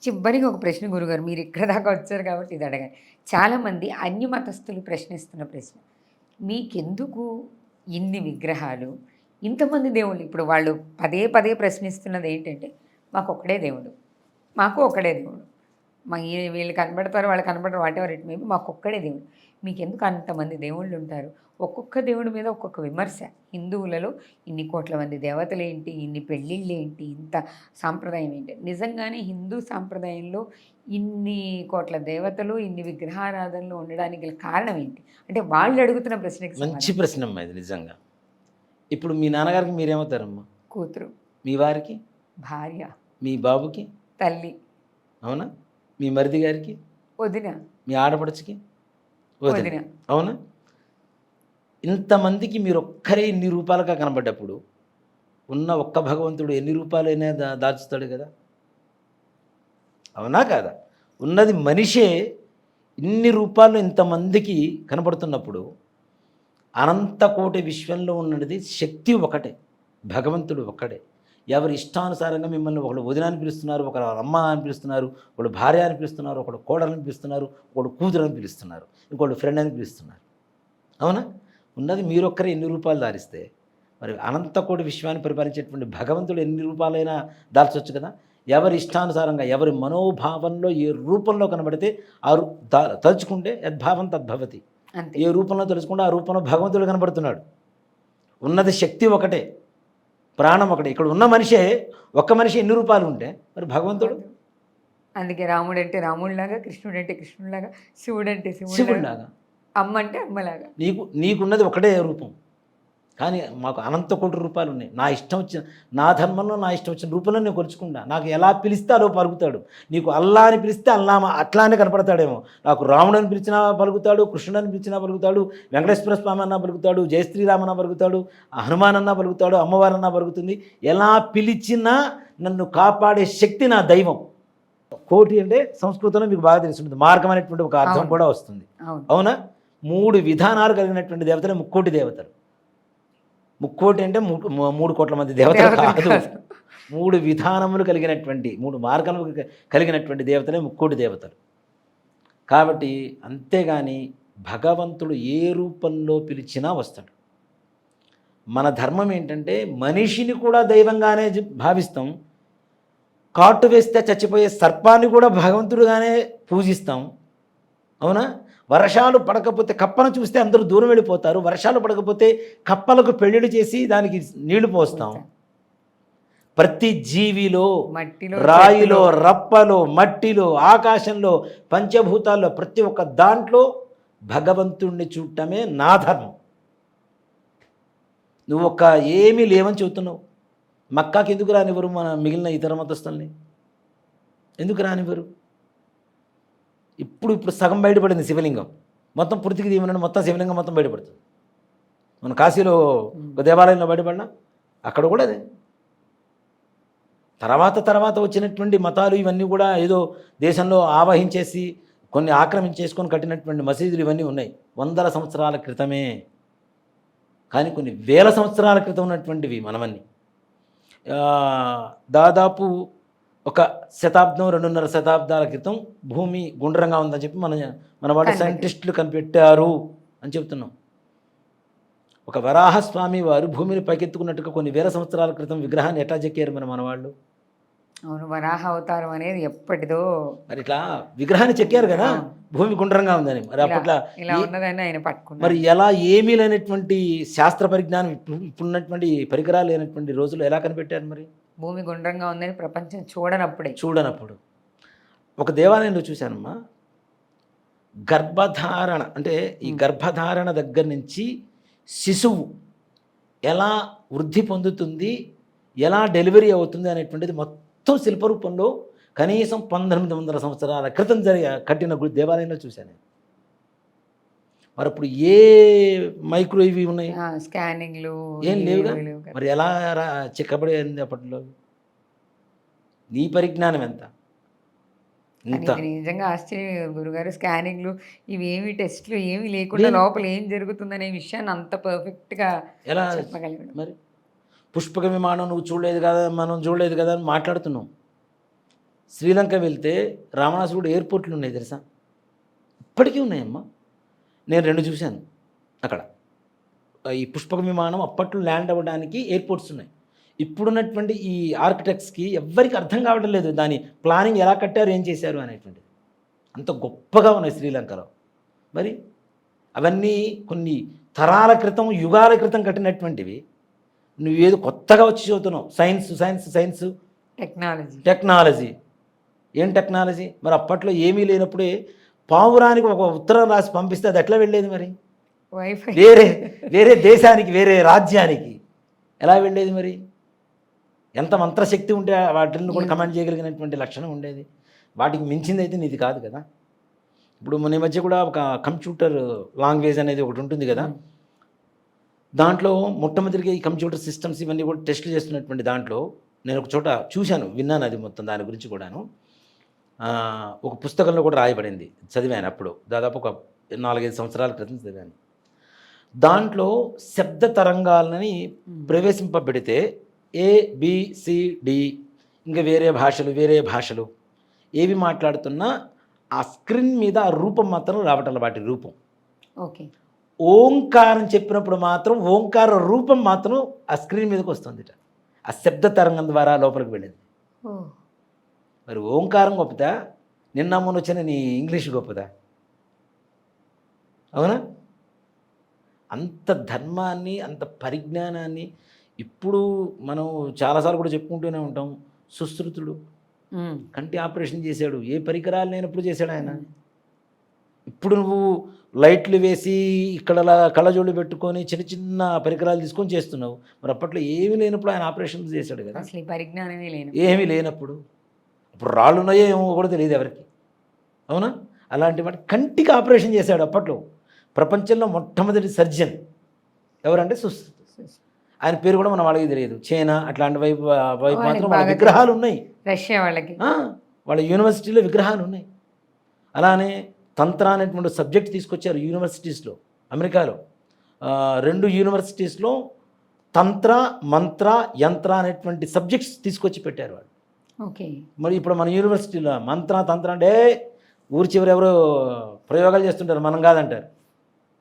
చివరికి ఒక ప్రశ్న గురుగారు, మీరు ఇక్కడ దాకా వచ్చారు కాబట్టి ఇది అడగాలి. చాలామంది అన్య మతస్థులు ప్రశ్నిస్తున్న ప్రశ్న, మీకెందుకు ఇన్ని విగ్రహాలు, ఇంతమంది దేవుళ్ళు? ఇప్పుడు వాళ్ళు పదే ప్రశ్నిస్తున్నది ఏంటంటే మాకు ఒక్కడే దేవుడు, వీళ్ళు కనబడతారు, వాళ్ళు కనబడరు, వాటెవర్ ఇట్ మేబీ, మాకు ఒక్కడే దేవుడు. మీకు ఎందుకు అంతమంది దేవుళ్ళు ఉంటారు? ఒక్కొక్క దేవుడి మీద ఒక్కొక్క విమర్శ. హిందువులలో ఇన్ని కోట్ల మంది దేవతలు ఏంటి, ఇన్ని పెళ్ళిళ్ళు ఏంటి, ఇంత సాంప్రదాయం ఏంటి? నిజంగానే హిందూ సాంప్రదాయంలో ఇన్ని కోట్ల దేవతలు, ఇన్ని విగ్రహారాధనలు ఉండడానికి గల కారణం ఏంటి? అంటే వాళ్ళు అడుగుతున్న ప్రశ్నకి మంచి ప్రశ్న అమ్మా ఇది నిజంగా. ఇప్పుడు మీ నాన్నగారికి మీరేమవుతారమ్మా? కూతురు. మీ వారికి భార్య. మీ బాబుకి తల్లి. అవునా? మీ మరిది గారికి వదిన. మీ ఆడపడుచుకి వదిన. అవునా? ఇంతమందికి మీరు ఒక్కరే ఇన్ని రూపాలుగా కనబడ్డప్పుడు ఉన్న ఒక్క భగవంతుడు ఎన్ని రూపాయలైనా దాచుతాడు కదా. అవునా కాదా? ఉన్నది మనిషే ఇన్ని రూపాయలు ఇంతమందికి కనపడుతున్నప్పుడు అనంత కోటి విశ్వంలో ఉన్నది శక్తి ఒకటే, భగవంతుడు ఒక్కడే. ఎవరి ఇష్టానుసారంగా మిమ్మల్ని ఒకడు వదిన అని పిలుస్తున్నారు, ఒకడు అమ్మ అని పిలుస్తున్నారు, ఒకడు భార్య అని పిలుస్తున్నారు, ఒకడు కోడలని పిలుస్తున్నారు, ఒకడు కూతురు అని పిలుస్తున్నారు, ఇంకోటి ఫ్రెండ్ అని పిలుస్తున్నారు. అవునా? ఉన్నది మీరొక్కరే ఎన్ని రూపాయలు దారిస్తే మరి అనంత కోటి విశ్వాన్ని పరిపాలించేటువంటి భగవంతుడు ఎన్ని రూపాయలైనా దాల్చవచ్చు కదా. ఎవరి ఇష్టానుసారంగా ఎవరి మనోభావంలో ఏ రూపంలో కనబడితే తలుచుకుంటే యద్భావం తద్భవతి. ఏ రూపంలో తలుచుకుంటే ఆ రూపంలో భగవంతుడు కనబడుతున్నాడు. ఉన్నది శక్తి ఒకటే, ప్రాణం ఒకటే. ఇక్కడ ఉన్న మనిషే, ఒక్క మనిషి ఎన్ని రూపాయలు ఉంటే మరి భగవంతుడు. అందుకే రాముడు అంటే రాముడిలాగా, కృష్ణుడు అంటే కృష్ణుడిలాగా, శివుడు అంటే శివుడిలాగా, అమ్మ అంటే అమ్మలాగా. నీకున్నది ఒకటే రూపం, కానీ మాకు అనంత కోటి రూపాయలు ఉన్నాయి. నా ధర్మంలో నా ఇష్టం వచ్చిన రూపంలో నేను కొలుచుకుంటా. నాకు ఎలా పిలిస్తే అలా పలుకుతాడు. నీకు అల్లా అని పిలిస్తే అల్లా అట్లానే కనపడతాడేమో. నాకు రాముడు అని పిలిచినా పలుకుతాడు, కృష్ణుడు అని పిలిచినా పలుకుతాడు, వెంకటేశ్వర స్వామి అన్నా పలుకుతాడు, జయ శ్రీరామన్నా పలుకుతాడు, హనుమాన్ అన్నా పలుకుతాడు, అమ్మవారన్నా పలుకుతుంది. ఎలా పిలిచినా నన్ను కాపాడే శక్తి నా దైవం. కోటి అంటే సంస్కృతంలో మీకు బాగా తెలుసుంటుంది, మార్గం అనేటువంటి ఒక అర్థం కూడా వస్తుంది. అవునా? 3 విధానాలు కలిగినటువంటి దేవతలే ముక్కోటి దేవతలు. ముక్కోటి అంటే 3 కోట్ల మంది దేవతలు కాదు. 3 విధానములు కలిగినటువంటి, 3 మార్గములు కలిగినటువంటి దేవతలే ముక్కోటి దేవతలు. కాబట్టి అంతేగాని భగవంతుడు ఏ రూపంలో పిలిచినా వస్తాడు. మన ధర్మం ఏంటంటే మనిషిని కూడా దైవంగానే భావిస్తాం, కాటు వేస్తే చచ్చిపోయే సర్పాన్ని కూడా భగవంతుడుగానే పూజిస్తాం. అవునా? వర్షాలు పడకపోతే కప్పను చూస్తే అందరూ దూరం వెళ్ళిపోతారు, వర్షాలు పడకపోతే కప్పలకు పెళ్ళిళ్ళు చేసి దానికి నీళ్లు పోస్తాం. ప్రతి జీవిలో, రాయిలో, రప్పలో, మట్టిలో, ఆకాశంలో, పంచభూతాల్లో ప్రతి ఒక్క దాంట్లో భగవంతుణ్ణి చూడటమే నా ధర్మం. నువ్వు ఒక్క ఏమీ లేవని చెబుతున్నావు. మక్కాకి ఎందుకు రానివ్వరు మన మిగిలిన ఇతర మతస్థుల్ని? ఎందుకు రానివ్వరు? ఇప్పుడు సగం బయటపడింది శివలింగం, మొత్తం పూర్తికి దీవెన మొత్తం శివలింగం మొత్తం బయటపడుతుంది. మన కాశీలో ఒక దేవాలయంలో బయటపడినా అక్కడ కూడా అదే. తర్వాత వచ్చినటువంటి మతాలు ఇవన్నీ కూడా ఏదో దేశంలో ఆవహించేసి కొన్ని ఆక్రమించేసుకొని కట్టినటువంటి మసీదులు ఇవన్నీ ఉన్నాయి, వందల సంవత్సరాల క్రితమే. కానీ కొన్ని వేల సంవత్సరాల క్రితం ఉన్నటువంటివి మనమన్నీ. దాదాపు ఒక శతాబ్దం, 2.5 శతాబ్దాల క్రితం భూమి గుండ్రంగా ఉందని చెప్పి మన వాళ్ళు సైంటిస్టులు కనిపెట్టారు అని చెప్తున్నాం. ఒక వరాహస్వామి వారు భూమిని పైకెత్తుకున్నట్టుగా కొన్ని వేల సంవత్సరాల క్రితం విగ్రహాన్ని ఎట్లా చెక్కారు మన వాళ్ళు? అవును, వరాహ అవతారం అనేది ఎప్పటిదో. మరి ఇట్లా విగ్రహాన్ని చెక్కారు కదా భూమి గుండ్రంగా ఉందని. మరి అప్పట్లో ఇలా ఉన్నదని ఆయన పట్టుకున్నారు. మరి ఎలా ఏమీ లేనటువంటి శాస్త్ర పరిజ్ఞానం, ఇప్పుడున్నటువంటి పరికరాలు లేనటువంటి రోజులు ఎలా కనిపెట్టారు? మరి భూమి గుండ్రంగా ఉందని ప్రపంచం చూడనప్పుడు ఒక దేవాలయంలో చూశానమ్మా, గర్భధారణ అంటే ఈ గర్భధారణ దగ్గర నుంచి శిశువు ఎలా వృద్ధి పొందుతుంది, ఎలా డెలివరీ అవుతుంది అనేటువంటిది మొత్తం శిల్పరూపంలో కనీసం 1900 సంవత్సరాల క్రితం కట్టిన దేవాలయంలో చూశాను. మరి అప్పుడు ఏ మైక్రోవేవ్ ఉన్నాయి, స్కానింగ్లు ఏం లేవుగా. మరి ఎలా చెక్కబడేది అప్పట్లో? నీ పరిజ్ఞానం ఎంత? నిజంగా ఆశ్చర్యం గురుగారు. స్కానింగ్లు ఇవేమి టెస్ట్లు ఏమి లేకుండా లోపల ఏం జరుగుతుందనే విషయాన్ని అంత పర్ఫెక్ట్గా ఎలా చెప్పగలిగాడు? మరి పుష్పక విమానం నువ్వు చూడలేదు కదా, మనం చూడలేదు కదా అని మాట్లాడుతున్నాం. శ్రీలంక వెళ్తే రావణాసురుడు ఎయిర్పోర్ట్లు ఉన్నాయి తెలుసా? ఇప్పటికీ ఉన్నాయమ్మా. నేను 2 చూశాను అక్కడ. ఈ పుష్పక విమానం అప్పట్లో ల్యాండ్ అవ్వడానికి ఎయిర్పోర్ట్స్ ఉన్నాయి. ఇప్పుడున్నటువంటి ఈ ఆర్కిటెక్ట్స్కి ఎవ్వరికి అర్థం కావడం లేదు దాని ప్లానింగ్ ఎలా కట్టారు, ఏం చేశారు అనేటువంటిది. అంత గొప్పగా ఉన్నాయి శ్రీలంకలో. మరి అవన్నీ కొన్ని తరాల క్రితం, యుగాల క్రితం కట్టినటువంటివి. నువ్వేదో కొత్తగా వచ్చి చదువుతున్నావు, సైన్స్ టెక్నాలజీ. ఏం టెక్నాలజీ? మరి అప్పట్లో ఏమీ లేనప్పుడే పావురానికి ఒక ఉత్తరం రాసి పంపిస్తే అది ఎట్లా వెళ్ళేది? మరి వేరే దేశానికి, వేరే రాజ్యానికి ఎలా వెళ్ళేది? మరి ఎంత మంత్రశక్తి ఉంటే వాటిని కూడా కమాండ్ చేయగలిగినటువంటి లక్షణం ఉండేది. వాటికి మించింది అయితే నీది కాదు కదా. ఇప్పుడు మన మధ్య కూడా ఒక కంప్యూటర్ లాంగ్వేజ్ అనేది ఒకటి ఉంటుంది కదా, దాంట్లో మొట్టమొదటిగా ఈ కంప్యూటర్ సిస్టమ్స్ ఇవన్నీ కూడా టెస్టులు చేస్తున్నటువంటి దాంట్లో నేను ఒక చోట చూశాను, విన్నాను అది మొత్తం దాని గురించి కూడాను. ఒక పుస్తకంలో కూడా రాయబడింది, చదివాను అప్పుడు. దాదాపు ఒక 4-5 సంవత్సరాల క్రితం చదివాను. దాంట్లో శబ్ద తరంగాలని ప్రవేశింపబెడితే ABCD ఇంకా వేరే భాషలు ఏవి మాట్లాడుతున్నా ఆ స్క్రీన్ మీద ఆ రూపం మాత్రం రావటం, వాటి రూపం. ఓకే. ఓంకారం చెప్పినప్పుడు మాత్రం ఓంకార రూపం మాత్రం ఆ స్క్రీన్ మీదకి వస్తుంది, ఆ శబ్ద తరంగం ద్వారా లోపలికి వెళ్ళింది. మరి ఓంకారం గొప్పదా, నిన్న మొన్న వచ్చిన నీ ఇంగ్లీష్ గొప్పదా? అవునా? అంత ధర్మాన్ని, అంత పరిజ్ఞానాన్ని ఇప్పుడు మనం చాలాసార్లు కూడా చెప్పుకుంటూనే ఉంటాం. సుశ్రుతుడు కంటి ఆపరేషన్ చేశాడు, ఏ పరికరాలు లేనప్పుడు చేశాడు ఆయన. ఇప్పుడు నువ్వు లైట్లు వేసి ఇక్కడ కళ్ళజోళ్ళు పెట్టుకొని చిన్న చిన్న పరికరాలు తీసుకొని చేస్తున్నావు. మరి అప్పట్లో ఏమీ లేనప్పుడు ఆయన ఆపరేషన్స్ చేశాడు కదా. అసలు పరిజ్ఞానమే ఏమీ లేనప్పుడు అప్పుడు రాళ్ళు ఉన్నాయో ఏమో కూడా తెలియదు ఎవరికి. అవునా? అలాంటి వాటి కంటికి ఆపరేషన్ చేశాడు అప్పట్లో. ప్రపంచంలో మొట్టమొదటి సర్జన్ ఎవరంటే సుశ్రుతుడు. ఆయన పేరు కూడా మన వాళ్ళకి తెలియదు. చైనా అట్లాంటి వైపు మాత్రం వాళ్ళ విగ్రహాలు ఉన్నాయి. రష్యా వాళ్ళ యూనివర్సిటీలో విగ్రహాలు ఉన్నాయి. అలానే తంత్ర అనేటువంటి సబ్జెక్ట్ తీసుకొచ్చారు యూనివర్సిటీస్లో. అమెరికాలో 2 యూనివర్సిటీస్లో తంత్ర, మంత్ర, యంత్ర అనేటువంటి సబ్జెక్ట్స్ తీసుకొచ్చి పెట్టారు వాళ్ళు. ఓకే. మరి ఇప్పుడు మన యూనివర్సిటీలో మంత్ర, తంత్ర అంటే ఊరి చివరి ఎవరో ప్రయోగాలు చేస్తుంటారు, మనం కాదంటారు.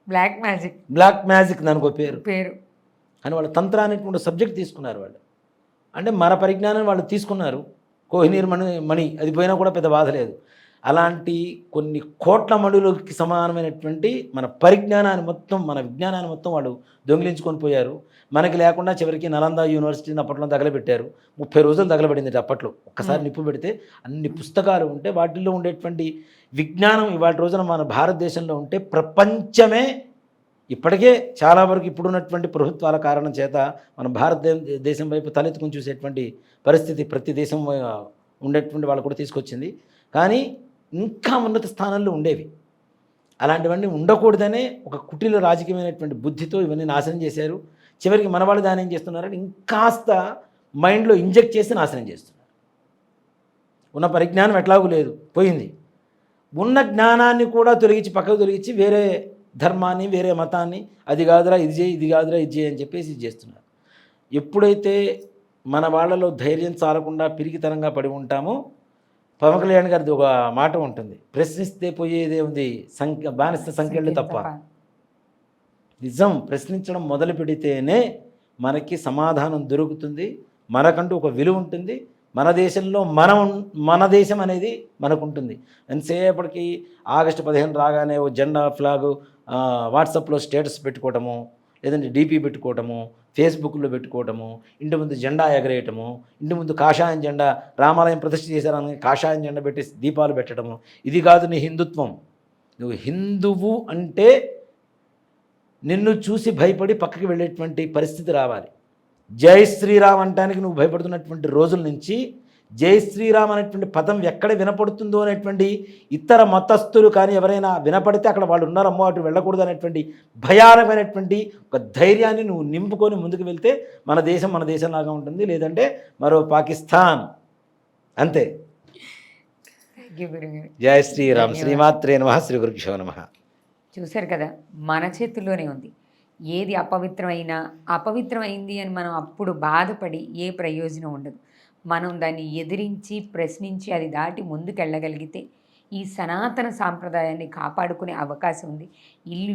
బ్లాక్ మ్యాజిక్ బ్లాక్ మ్యాజిక్ దానికి ఒక పేరు. పేరు. అని వాళ్ళ తంత్ర అనేటువంటి సబ్జెక్ట్ తీసుకున్నారు వాళ్ళు. అంటే మన పరిజ్ఞానం వాళ్ళు తీసుకున్నారు. కోహినీర్ మణి అది పోయినా కూడా పెద్ద బాధ లేదు. అలాంటి కొన్ని కోట్ల మణులకి సమానమైనటువంటి మన పరిజ్ఞానాన్ని మొత్తం, మన విజ్ఞానాన్ని మొత్తం వాళ్ళు దొంగిలించుకొని పోయారు. మనకి లేకుండా చివరికి నలంద యూనివర్సిటీని అప్పట్లో తగలబెట్టారు. 30 రోజులు తగలబడింది అప్పట్లో. ఒక్కసారి నిప్పు పెడితే అన్ని పుస్తకాలు ఉంటే వాటిల్లో ఉండేటువంటి విజ్ఞానం ఇవాళ రోజున మన భారతదేశంలో ఉంటే ప్రపంచమే ఇప్పటికే చాలా వరకు ఇప్పుడున్నటువంటి ప్రభుత్వాల కారణం చేత మన భారతదేశం వైపు తలెత్తుకుని చూసేటువంటి పరిస్థితి ప్రతి దేశం ఉండేటువంటి వాళ్ళు కూడా తీసుకొచ్చింది. కానీ ఇంకా ఉన్నత స్థానంలో ఉండేవి. అలాంటివన్నీ ఉండకూడదనే ఒక కుటిల రాజకీయమైనటువంటి బుద్ధితో ఇవన్నీ నాశనం చేశారు. చివరికి మన వాళ్ళు దాని ఏం చేస్తున్నారంటే ఇంకాస్త మైండ్లో ఇంజెక్ట్ చేసి నాశనం చేస్తున్నారు. ఉన్న పరిజ్ఞానం ఎట్లాగూ లేదు, పోయింది. ఉన్న జ్ఞానాన్ని కూడా పక్కకు తొలగించి వేరే ధర్మాన్ని, వేరే మతాన్ని, అది కాదురా ఇది చేయి, ఇది కాదురా ఇది చేయి అని చెప్పేసి ఇది చేస్తున్నారు. ఎప్పుడైతే మన వాళ్ళలో ధైర్యం చాలకుండా పిరికితనంగా పడి ఉంటామో, పవన్ కళ్యాణ్ గారిది ఒక మాట ఉంటుంది, ప్రశ్నిస్తే పోయేదే ఉంది బానిస సంఖ్యలు తప్ప. నిజం, ప్రశ్నించడం మొదలు పెడితేనే మనకి సమాధానం దొరుకుతుంది, మనకంటూ ఒక విలువ ఉంటుంది. మన దేశంలో మన దేశం అనేది మనకుంటుంది. ఎంతసేపటికి ఆగస్టు 15 రాగానే ఓ జెండా ఫ్లాగు వాట్సాప్లో స్టేటస్ పెట్టుకోవటము, లేదంటే డీపీ పెట్టుకోవటము, ఫేస్బుక్లో పెట్టుకోవటము, ఇంటి ముందు జెండా ఎగరేయటము, ఇంటి ముందు కాషాయం జెండా, రామాలయం ప్రతిష్ఠ చేశారని కాషాయం జెండా పెట్టి దీపాలు పెట్టడము, ఇది కాదు నీ హిందుత్వం. నువ్వు హిందువు అంటే నిన్ను చూసి భయపడి పక్కకి వెళ్ళేటువంటి పరిస్థితి రావాలి. జై శ్రీరామ్ అంటానికి నువ్వు భయపడుతున్నటువంటి రోజుల నుంచి జై శ్రీరామ్ అనేటువంటి పదం ఎక్కడ వినపడుతుందో అనేటువంటి ఇతర మతస్థులు కానీ ఎవరైనా వినపడితే అక్కడ వాళ్ళు ఉన్నారమ్మో అటు వెళ్ళకూడదు అనేటువంటి భయానకమైనటువంటి ఒక ధైర్యాన్ని నువ్వు నింపుకొని ముందుకు వెళ్తే మన దేశంలాగా ఉంటుంది, లేదంటే మరో పాకిస్తాన్ అంతే. జై శ్రీరామ్. శ్రీమాత్రే నమః. శ్రీ గురుభ్యో నమః. చూశారు కదా, మన చేతుల్లోనే ఉంది. ఏది అపవిత్రమైంది అని మనం అప్పుడు బాధపడి ఏ ప్రయోజనం ఉండదు. మనం దాన్ని ఎదిరించి ప్రశ్నించి అది దాటి ముందుకెళ్ళగలిగితే ఈ సనాతన సాంప్రదాయాన్ని కాపాడుకునే అవకాశం ఉంది.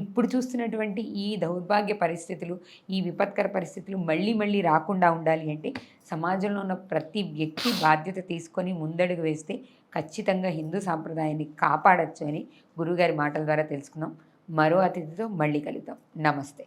ఇప్పుడు చూస్తున్నటువంటి ఈ దౌర్భాగ్య పరిస్థితులు, ఈ విపత్కర పరిస్థితులు మళ్ళీ రాకుండా ఉండాలి అంటే సమాజంలో ఉన్న ప్రతి వ్యక్తి బాధ్యత తీసుకొని ముందడుగు వేస్తే ఖచ్చితంగా హిందూ సాంప్రదాయాన్ని కాపాడచ్చు అని గురువుగారి మాటల ద్వారా తెలుసుకుందాం. మరో అతిథితో మళ్ళీ కలుద్దాం. నమస్తే.